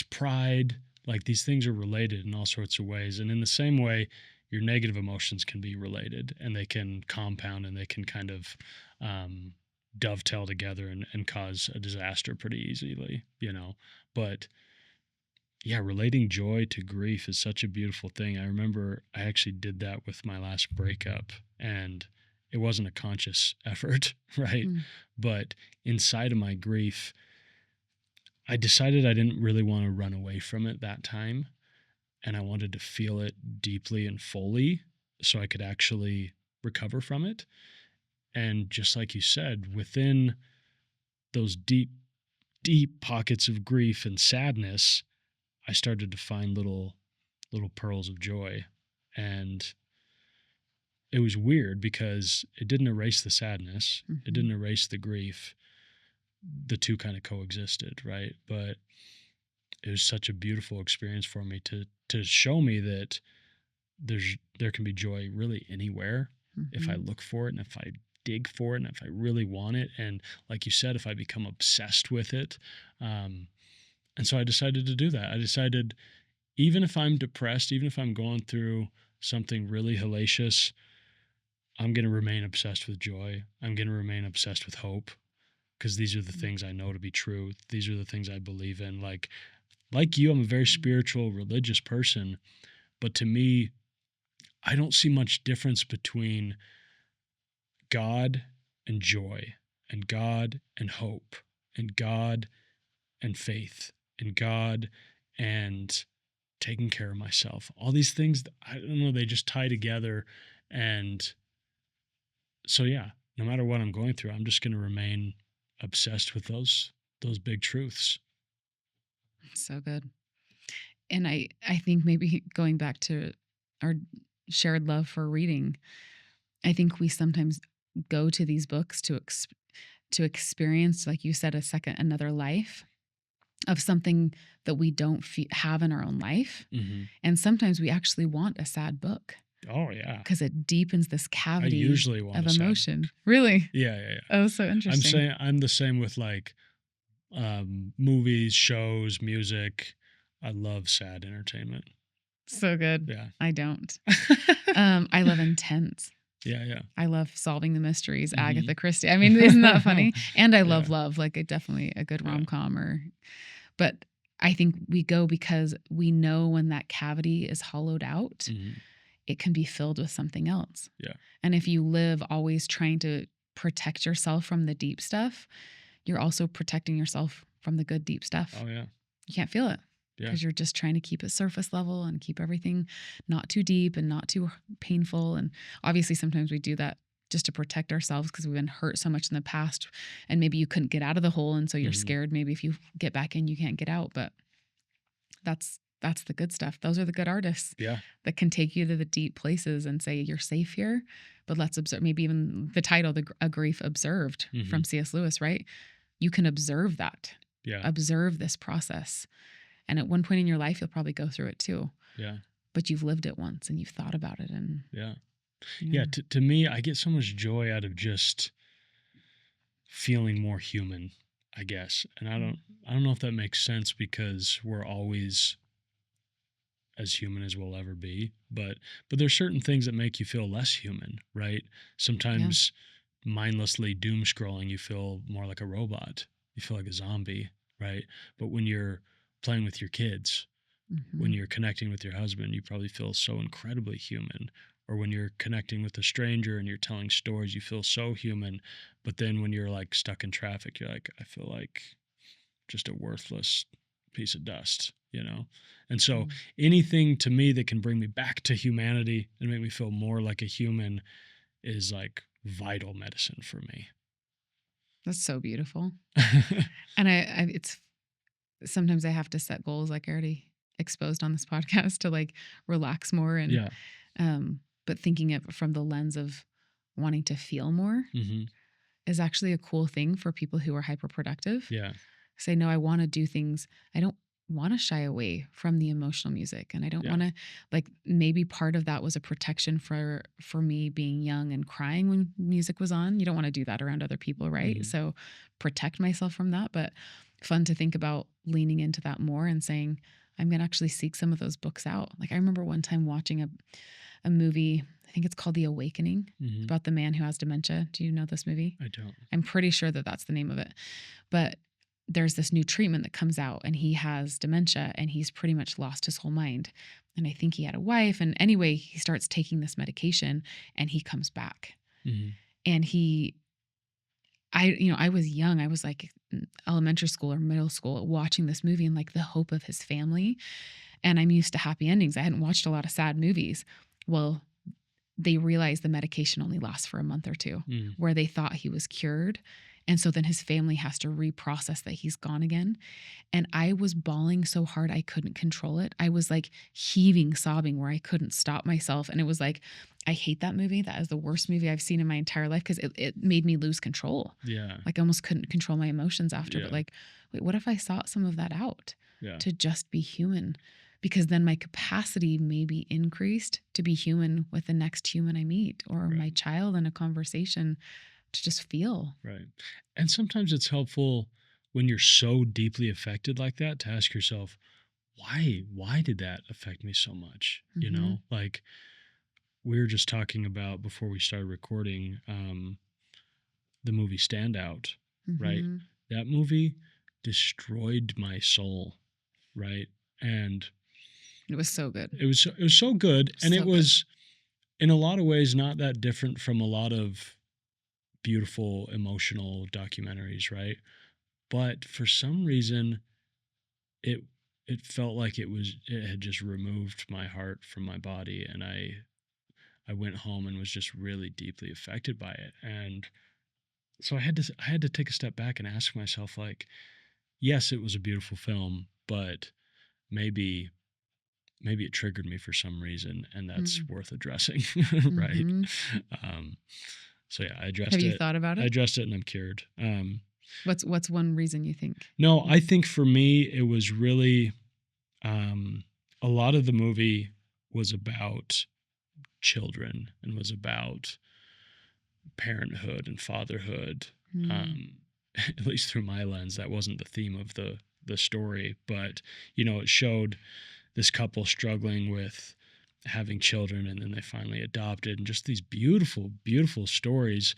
A: pride. Like these things are related in all sorts of ways. And in the same way, your negative emotions can be related and they can compound and they can kind of um, dovetail together and cause a disaster pretty easily. But yeah, relating joy to grief is such a beautiful thing. I remember I actually did that with my last breakup, and it wasn't a conscious effort, right?
B: Mm.
A: But inside of my grief, I decided I didn't really want to run away from it that time, and I wanted to feel it deeply and fully so I could actually recover from it. And just like you said, within those deep, deep pockets of grief and sadness, I started to find little pearls of joy. And it was weird because it didn't erase the sadness, it didn't erase the grief. The two kind of coexisted, right? But it was such a beautiful experience for me to show me that there can be joy really anywhere if I look for it and if I dig for it and if I really want it, and like you said, if I become obsessed with it. And so I decided to do that. I decided, even if I'm depressed, even if I'm going through something really hellacious, I'm going to remain obsessed with joy. I'm going to remain obsessed with hope, because these are the things I know to be true. These are the things I believe in. Like you, I'm a very spiritual, religious person, but to me, I don't see much difference between God and joy, and God and hope, and God and faith, and God and taking care of myself. All these things, I don't know, they just tie together. And so, yeah, no matter what I'm going through, I'm just going to remain obsessed with those big truths.
B: So good. And I think maybe going back to our shared love for reading, I think we sometimes go to these books to experience, like you said, another life of something that we don't have in our own life.
A: Mm-hmm.
B: And sometimes we actually want a sad book.
A: Oh yeah,
B: because it deepens this cavity
A: I usually want
B: of
A: a sad
B: emotion.
A: book.
B: Really?
A: Yeah.
B: Oh, so interesting.
A: I'm the same with like movies, shows, music. I love sad entertainment.
B: So good.
A: Yeah.
B: I don't. I love intense.
A: Yeah.
B: I love solving the mysteries, Agatha Christie. I mean, isn't that funny? And I love love, like definitely a good rom-com but I think we go because we know when that cavity is hollowed out, it can be filled with something else.
A: Yeah.
B: And if you live always trying to protect yourself from the deep stuff, you're also protecting yourself from the good deep stuff.
A: Oh yeah.
B: You can't feel it. Because you're just trying to keep it surface level and keep everything not too deep and not too painful. And obviously sometimes we do that just to protect ourselves because we've been hurt so much in the past, and maybe you couldn't get out of the hole, and so you're scared maybe if you get back in you can't get out. But that's the good stuff. Those are the good artists that can take you to the deep places and say you're safe here, but let's observe. Maybe even the title, A Grief Observed, from C.S. Lewis, right? You can observe that. Observe this process. And at one point in your life, you'll probably go through it too. Yeah. But you've lived it once and you've thought about it. And
A: to me, I get so much joy out of just feeling more human, I guess. And I don't know if that makes sense, because we're always as human as we'll ever be. But there's certain things that make you feel less human, right? Sometimes mindlessly doom scrolling, you feel more like a robot. You feel like a zombie, right? But when you're playing with your kids, when you're connecting with your husband, you probably feel so incredibly human. Or when you're connecting with a stranger and you're telling stories, you feel so human. But then when you're like stuck in traffic, you're like, I feel like just a worthless piece of dust, And so anything to me that can bring me back to humanity and make me feel more like a human is like vital medicine for me.
B: That's so beautiful. And it's sometimes I have to set goals, like I already exposed on this podcast to like relax more and
A: Yeah.
B: but thinking it from the lens of wanting to feel more
A: Mm-hmm.
B: is actually a cool thing for people who are hyperproductive.
A: Yeah.
B: Say, no, I want to do things. I don't want to shy away from the emotional music. And I don't
A: Yeah.
B: want to, like, maybe part of that was a protection for me being young and crying when music was on. You don't want to do that around other people, right?
A: Mhm.
B: So protect myself from that. But fun to think about leaning into that more and saying, I'm going to actually seek some of those books out. Like I remember one time watching a movie, I think it's called The Awakening,
A: Mhm.
B: about the man who has dementia. Do you know this movie?
A: I don't.
B: I'm pretty sure that that's the name of it. But there's this new treatment that comes out and he has dementia and he's pretty much lost his whole mind. And I think he had a wife. And anyway, he starts taking this medication and he comes back.
A: Mhm.
B: And I was young. I was like in elementary school or middle school watching this movie and like the hope of his family. And I'm used to happy endings. I hadn't watched a lot of sad movies. Well, they realized the medication only lasts for a month or two,
A: Mm.
B: where they thought he was cured. And so then his family has to reprocess that he's gone again. And I was bawling so hard I couldn't control it. I was like heaving, sobbing where I couldn't stop myself. And it was like, I hate that movie. That is the worst movie I've seen in my entire life because it made me lose control.
A: Yeah.
B: Like I almost couldn't control my emotions after.
A: Yeah.
B: But like, wait, what if I sought some of that out
A: Yeah.
B: to just be human? Because then my capacity may be increased to be human with the next human I meet or
A: Right.
B: my child in a conversation, to just feel.
A: Right. And sometimes it's helpful when you're so deeply affected like that to ask yourself, why did that affect me so much? You
B: Mhm.
A: know, like we were just talking about before we started recording, the movie Standout, right?
B: Mhm.
A: That movie destroyed my soul, right? And
B: It was so good.
A: it was so good, and
B: So
A: it was in a lot of ways not that different from a lot of beautiful emotional documentaries, right? But for some reason, it it felt like it had just removed my heart from my body, and I went home and was just really deeply affected by it. And so I had to take a step back and ask myself, like, yes, it was a beautiful film, but maybe it triggered me for some reason, and that's worth addressing, right?
B: Mhm.
A: Um, so yeah,
B: Have you thought about
A: I
B: it?
A: addressed it, and I'm cured.
B: What's one reason you think?
A: No, I think for me, it was really um, a lot of the movie was about children and was about parenthood and fatherhood.
B: Mm.
A: At least through my lens, that wasn't the theme of the story, but it showed this couple struggling with having children, and then they finally adopted, and just these beautiful, beautiful stories.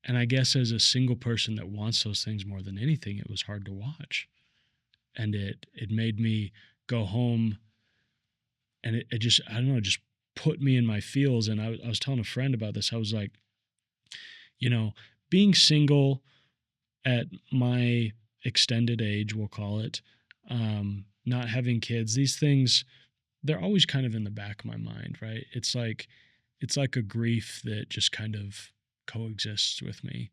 A: And I guess as a single person that wants those things more than anything, it was hard to watch. And it made me go home, and it just, I don't know, just put me in my feels. And I was telling a friend about this. I was like, being single at my extended age, we'll call it, not having kids, these things, they're always kind of in the back of my mind, right? It's like a grief that just kind of coexists with me.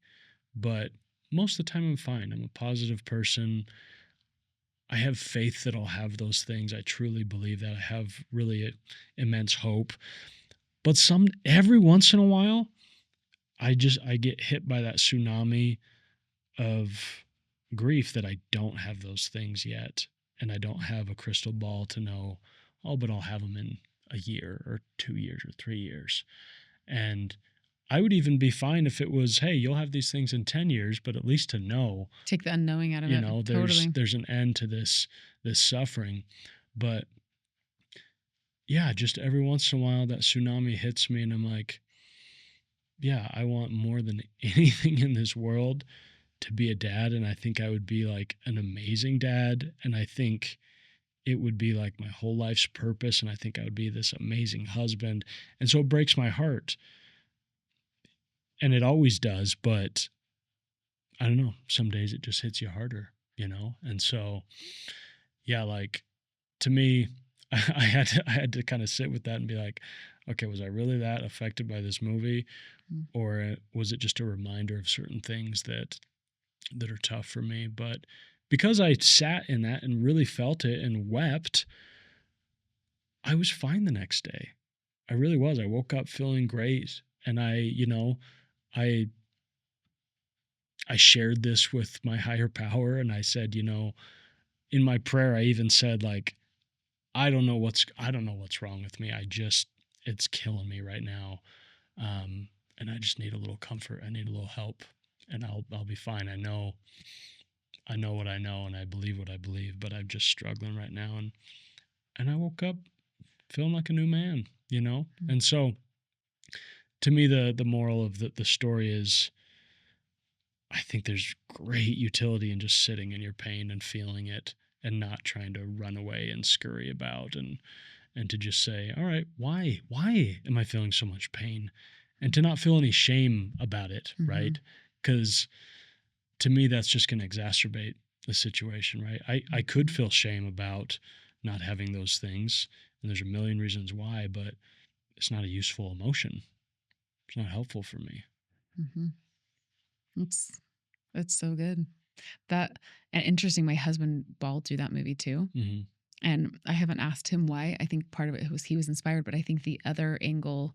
A: But most of the time I'm fine. I'm a positive person. I have faith that I'll have those things. I truly believe that. I have really immense hope. But every once in a while, I get hit by that tsunami of grief that I don't have those things yet. And I don't have a crystal ball to know, oh, but I'll have them in a year or 2 years or 3 years. And I would even be fine if it was, hey, you'll have these things in 10 years, but at least to know,
B: Take the unknowing out of it. Totally.
A: there's an end to this suffering. But yeah, just every once in a while that tsunami hits me and I'm like, yeah, I want more than anything in this world to be a dad. And I think I would be like an amazing dad. And I think it would be like my whole life's purpose. And I think I would be this amazing husband. And so it breaks my heart. And it always does. But I don't know, some days it just hits you harder, And so, yeah, like to me, I had to kind of sit with that and be like, okay, was I really that affected by this movie?
B: Mm.
A: Or was it just a reminder of certain things that are tough for me? But because I sat in that and really felt it and wept, I was fine the next day. I really was. I woke up feeling great. And I shared this with my higher power, and I said, in my prayer, I even said, like, I don't know what's wrong with me. It's killing me right now. And I just need a little comfort. I need a little help, and I'll be fine. I know what I know, and I believe what I believe, but I'm just struggling right now. And I woke up feeling like a new man,
B: Mm-hmm.
A: And so to me, the moral of the story is, I think there's great utility in just sitting in your pain and feeling it, and not trying to run away and scurry about, and to just say, all right, why am I feeling so much pain? And to not feel any shame about it,
B: Mm-hmm.
A: right? Because to me, that's just going to exacerbate the situation, right? I could feel shame about not having those things, and there's a million reasons why, but it's not a useful emotion. It's not helpful for me.
B: Mm-hmm. It's so good. That and interesting. My husband bawled through that movie too,
A: Mm-hmm.
B: and I haven't asked him why. I think part of it was he was inspired, but I think the other angle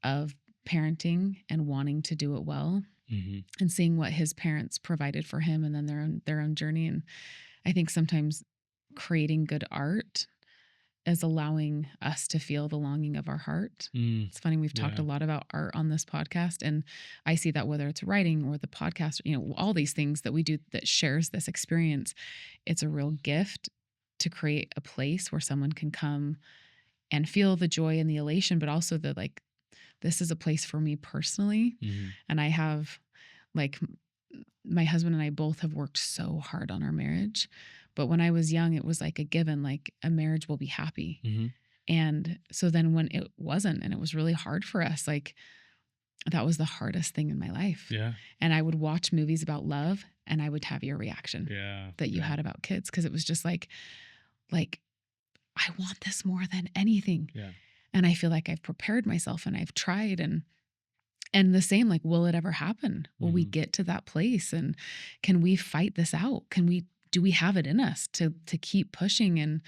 B: of parenting and wanting to do it well,
A: Mm-hmm.
B: and seeing what his parents provided for him, and then their own journey. And I think sometimes creating good art is allowing us to feel the longing of our heart. It's funny, we've talked
A: Yeah.
B: a lot about art on this podcast, and I see that whether it's writing or the podcast, all these things that we do that shares this experience, it's a real gift to create a place where someone can come and feel the joy and the elation, but also the like, this is a place for me personally.
A: Mm-hmm.
B: And I have like my husband and I both have worked so hard on our marriage. But when I was young, it was like a given, like a marriage will be happy.
A: Mm-hmm.
B: And so then when it wasn't, and it was really hard for us, like that was the hardest thing in my life.
A: Yeah.
B: And I would watch movies about love, and I would have your reaction
A: Yeah.
B: that you had about kids. Cause it was just like, I want this more than anything.
A: Yeah.
B: And I feel like I've prepared myself and I've tried, and the same, like, will it ever happen? Will we get to that place? And can we fight this out? Do we have it in us to keep pushing, and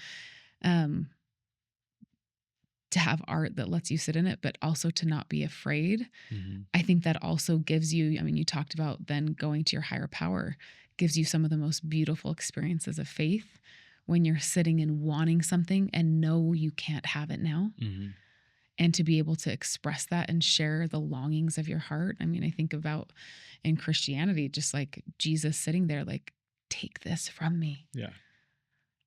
B: to have art that lets you sit in it, but also to not be afraid?
A: Mm-hmm.
B: I think that also gives you, I mean, you talked about then going to your higher power, gives you some of the most beautiful experiences of faith when you're sitting and wanting something and know you can't have it now.
A: Mm-hmm.
B: And to be able to express that and share the longings of your heart. I mean, I think about in Christianity, just like Jesus sitting there, like, take this from me.
A: Yeah.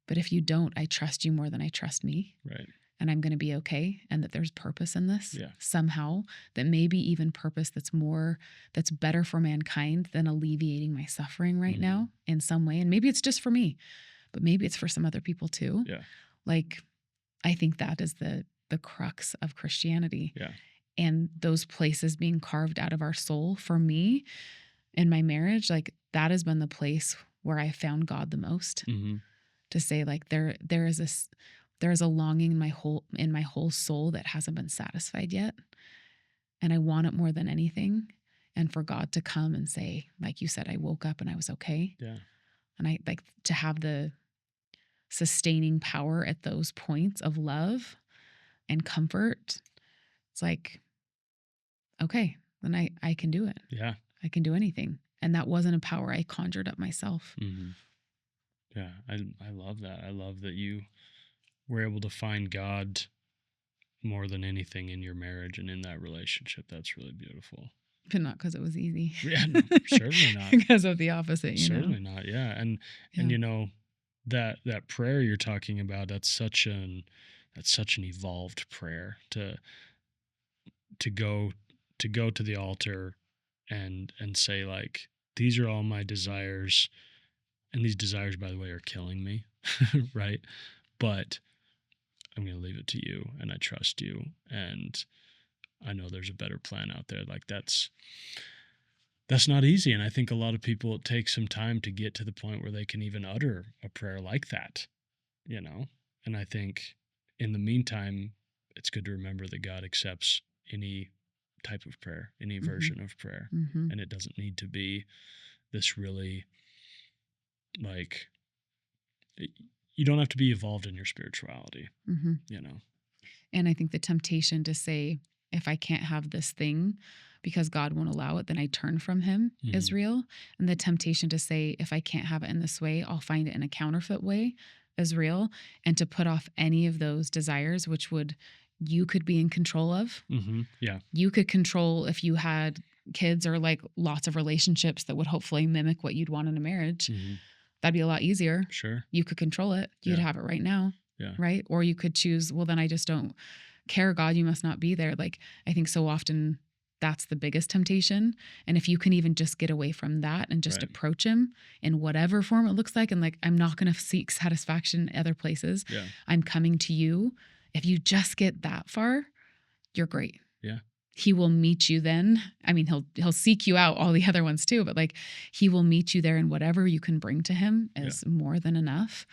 B: But if you don't, I trust you more than I trust me.
A: Right.
B: And I'm going to be okay. And that there's purpose in this somehow, that maybe even purpose that's better for mankind than alleviating my suffering right now in some way. And maybe it's just for me, but maybe it's for some other people too.
A: Yeah.
B: Like, I think that is the crux of Christianity.
A: Yeah.
B: And those places being carved out of our soul, for me in my marriage, like that has been the place where I found God the most.
A: Mm-hmm.
B: To say, like, there is a longing in my whole soul that hasn't been satisfied yet, and I want it more than anything. And for God to come and say, like you said, I woke up and I was okay.
A: Yeah.
B: And I like to have the sustaining power at those points of love and comfort. It's like, okay, then I can do it.
A: Yeah.
B: I can do anything. And that wasn't a power I conjured up myself.
A: Mm-hmm. Yeah. I love that. I love that you were able to find God more than anything in your marriage and in that relationship. That's really beautiful.
B: But not because it was easy.
A: Yeah, no, certainly not.
B: Because of the opposite,
A: Certainly not. Yeah. And that prayer you're talking about, that's such an evolved prayer to go to the altar and say, like, these are all my desires, and these desires, by the way, are killing me. Right? But I'm going to leave it to you, and I trust you, and I know there's a better plan out there. Like, that's not easy. And I think a lot of people, it takes some time to get to the point where they can even utter a prayer like that, And I think in the meantime, it's good to remember that God accepts any type of prayer, any version of prayer.
B: Mm-hmm.
A: And it doesn't need to be this really, like, you don't have to be evolved in your spirituality,
B: Mm-hmm. And I think the temptation to say, if I can't have this thing because God won't allow it, then I turn from him is real. And the temptation to say, if I can't have it in this way, I'll find it in a counterfeit way is real. And to put off any of those desires, which you could be in control of.
A: Yeah.
B: You could control if you had kids or like lots of relationships that would hopefully mimic what you'd want in a marriage. That'd be a lot easier.
A: Sure.
B: You could control it. You'd have it right now.
A: Yeah.
B: Right. Or you could choose, well, then I just don't care, God, you must not be there. Like, I think so often that's the biggest temptation. And if you can even just get away from that and just approach him in whatever form it looks like, and like, I'm not going to seek satisfaction other places.
A: Yeah.
B: I'm coming to you. If you just get that far, you're great.
A: Yeah.
B: He will meet you then. I mean, he'll seek you out, all the other ones too, but like he will meet you there, and whatever you can bring to him is more than enough.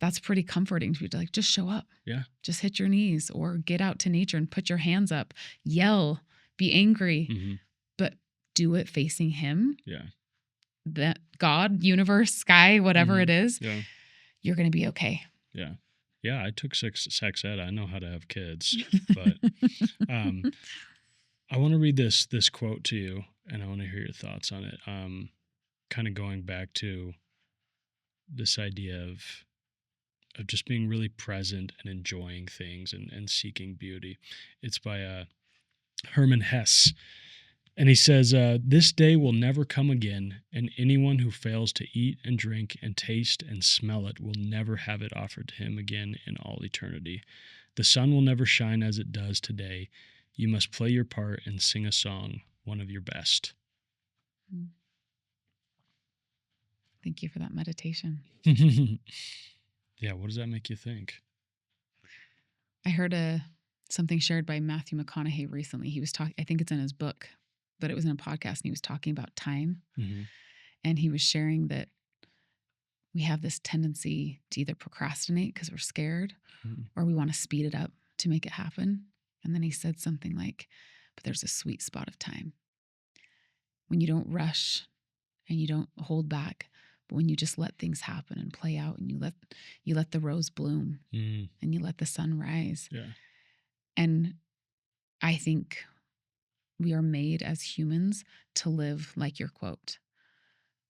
B: That's pretty comforting to be like, just show up.
A: Yeah.
B: Just hit your knees or get out to nature and put your hands up, yell, be angry, but do it facing him.
A: Yeah.
B: That God, universe, sky, whatever it is, you're going to be okay.
A: Yeah. Yeah. I took sex ed. I know how to have kids, but I want to read this quote to you, and I want to hear your thoughts on it. Kind of going back to this idea of just being really present and enjoying things and seeking beauty. It's by Herman Hess. And he says, this day will never come again, and anyone who fails to eat and drink and taste and smell it will never have it offered to him again in all eternity. The sun will never shine as it does today. You must play your part and sing a song, one of your best.
B: Thank you for that meditation.
A: Yeah, what does that make you think?
B: I heard something shared by Matthew McConaughey recently. He was talking, I think it's in his book, but it was in a podcast, and he was talking about time. And he was sharing that we have this tendency to either procrastinate because we're scared or we want to speed it up to make it happen. And then he said something like, but there's a sweet spot of time when you don't rush and you don't hold back, but when you just let things happen and play out, and you let the rose bloom and you let the sun rise. Yeah. And I think we are made as humans to live like your quote,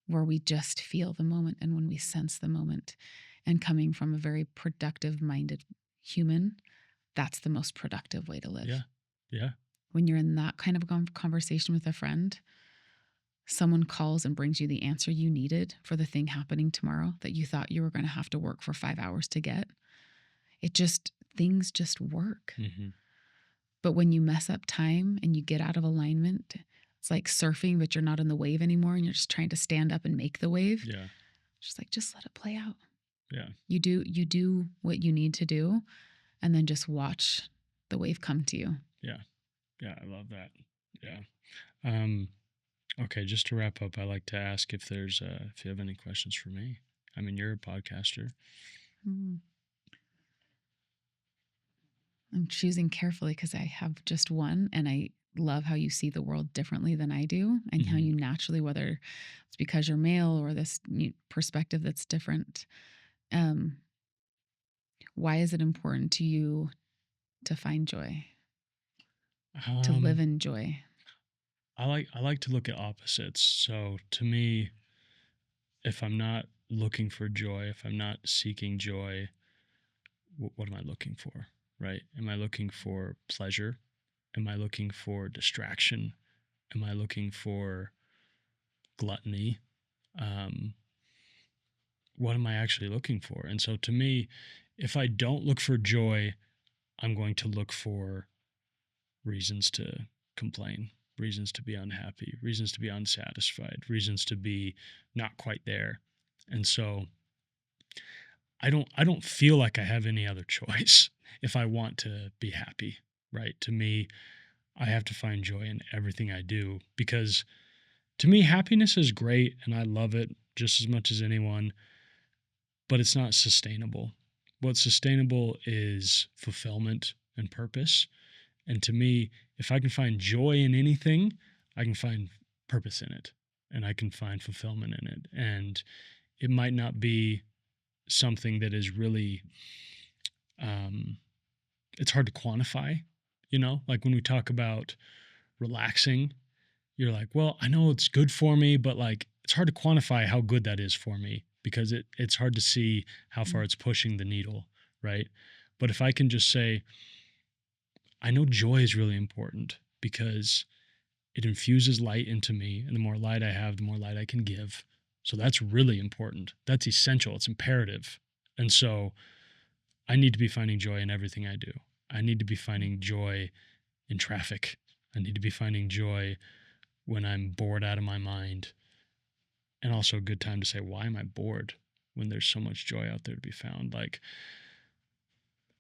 B: where we just feel the moment, and when we sense the moment. And coming from a very productive minded human, that's the most productive way to live.
A: Yeah. Yeah.
B: When you're in that kind of conversation with a friend, someone calls and brings you the answer you needed for the thing happening tomorrow that you thought you were going to have to work for 5 hours to get. Things just work. But when you mess up time and you get out of alignment, it's like surfing, but you're not in the wave anymore, and you're just trying to stand up and make the wave. Yeah. Just let it play out. Yeah. You do what you need to do, and then just watch the wave come to you. Yeah.
A: Yeah, I love that. Yeah. Okay, just to wrap up, I like to ask if you have any questions for me. I mean, you're a podcaster.
B: I'm choosing carefully because I have just one, and I love how you see the world differently than I do, and how you naturally, whether it's because you're male or this new perspective that's different. Why is it important to you to find joy, to live in joy?
A: I like to look at opposites. So to me, if I'm not looking for joy, if I'm not seeking joy, what am I looking for? Right? Am I looking for pleasure? Am I looking for distraction? Am I looking for gluttony? What am I actually looking for? And so to me, if I don't look for joy, I'm going to look for reasons to complain, reasons to be unhappy, reasons to be unsatisfied, reasons to be not quite there. And so I don't feel like I have any other choice if I want to be happy, right? To me, I have to find joy in everything I do, because to me, happiness is great and I love it just as much as anyone, but it's not sustainable. What's sustainable is fulfillment and purpose. And to me, if I can find joy in anything, I can find purpose in it, and I can find fulfillment in it. And it might not be something that is really it's hard to quantify, like when we talk about relaxing, you're like, well, I know it's good for me, but like it's hard to quantify how good that is for me because it's hard to see how far it's pushing the needle, right? But if I can just say, I know joy is really important because it infuses light into me, and the more light I have, the more light I can give. So that's really important. That's essential. It's imperative. And so I need to be finding joy in everything I do. I need to be finding joy in traffic. I need to be finding joy when I'm bored out of my mind. And also a good time to say, why am I bored when there's so much joy out there to be found? Like,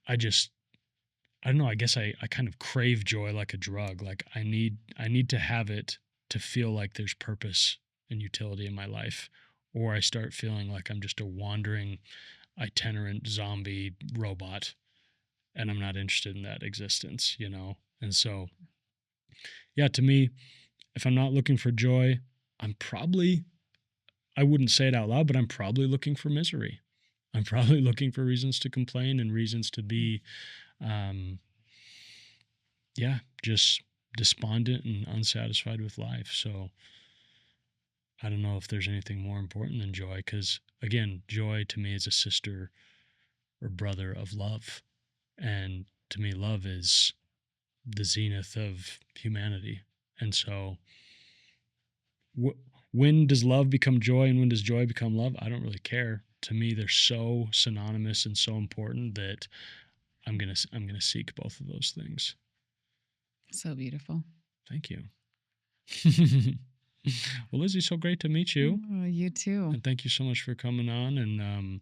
A: I don't know, I guess I kind of crave joy like a drug. Like I need to have it to feel like there's purpose and utility in my life, or I start feeling like I'm just a wandering, itinerant zombie robot, and I'm not interested in that existence, And so, yeah, to me, if I'm not looking for joy, I wouldn't say it out loud, but I'm probably looking for misery. I'm probably looking for reasons to complain and reasons to be, just despondent and unsatisfied with life. So I don't know if there's anything more important than joy, because again, joy to me is a sister or brother of love. And to me, love is the zenith of humanity. And so when does love become joy and when does joy become love? I don't really care. To me, they're so synonymous and so important that I'm gonna seek both of those things.
B: So beautiful.
A: Thank you. Well, Lizzy, so great to meet you.
B: Oh, you too.
A: And thank you so much for coming on. And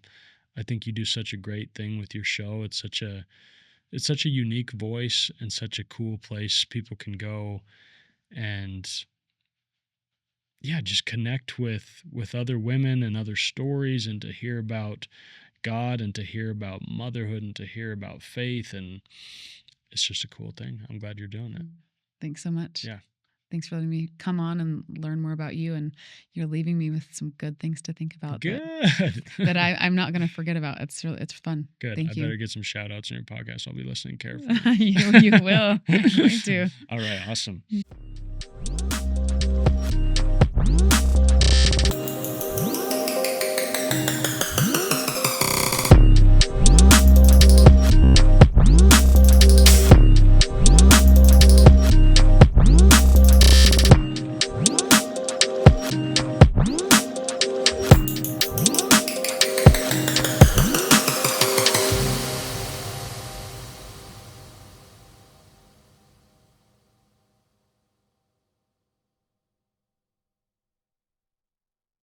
A: I think you do such a great thing with your show. It's such a unique voice and such a cool place people can go and just connect with other women and other stories, and to hear about God and to hear about motherhood and to hear about faith. And it's just a cool thing. I'm glad you're doing it.
B: Thanks so much.
A: Yeah. Thanks
B: for letting me come on and learn more about you. And you're leaving me with some good things to think about.
A: Good.
B: That I'm not going to forget about. It's fun.
A: Good.
B: Thank you.
A: Better get some shout outs in your podcast. I'll be listening carefully.
B: you will. I'm going to.
A: All right. Awesome.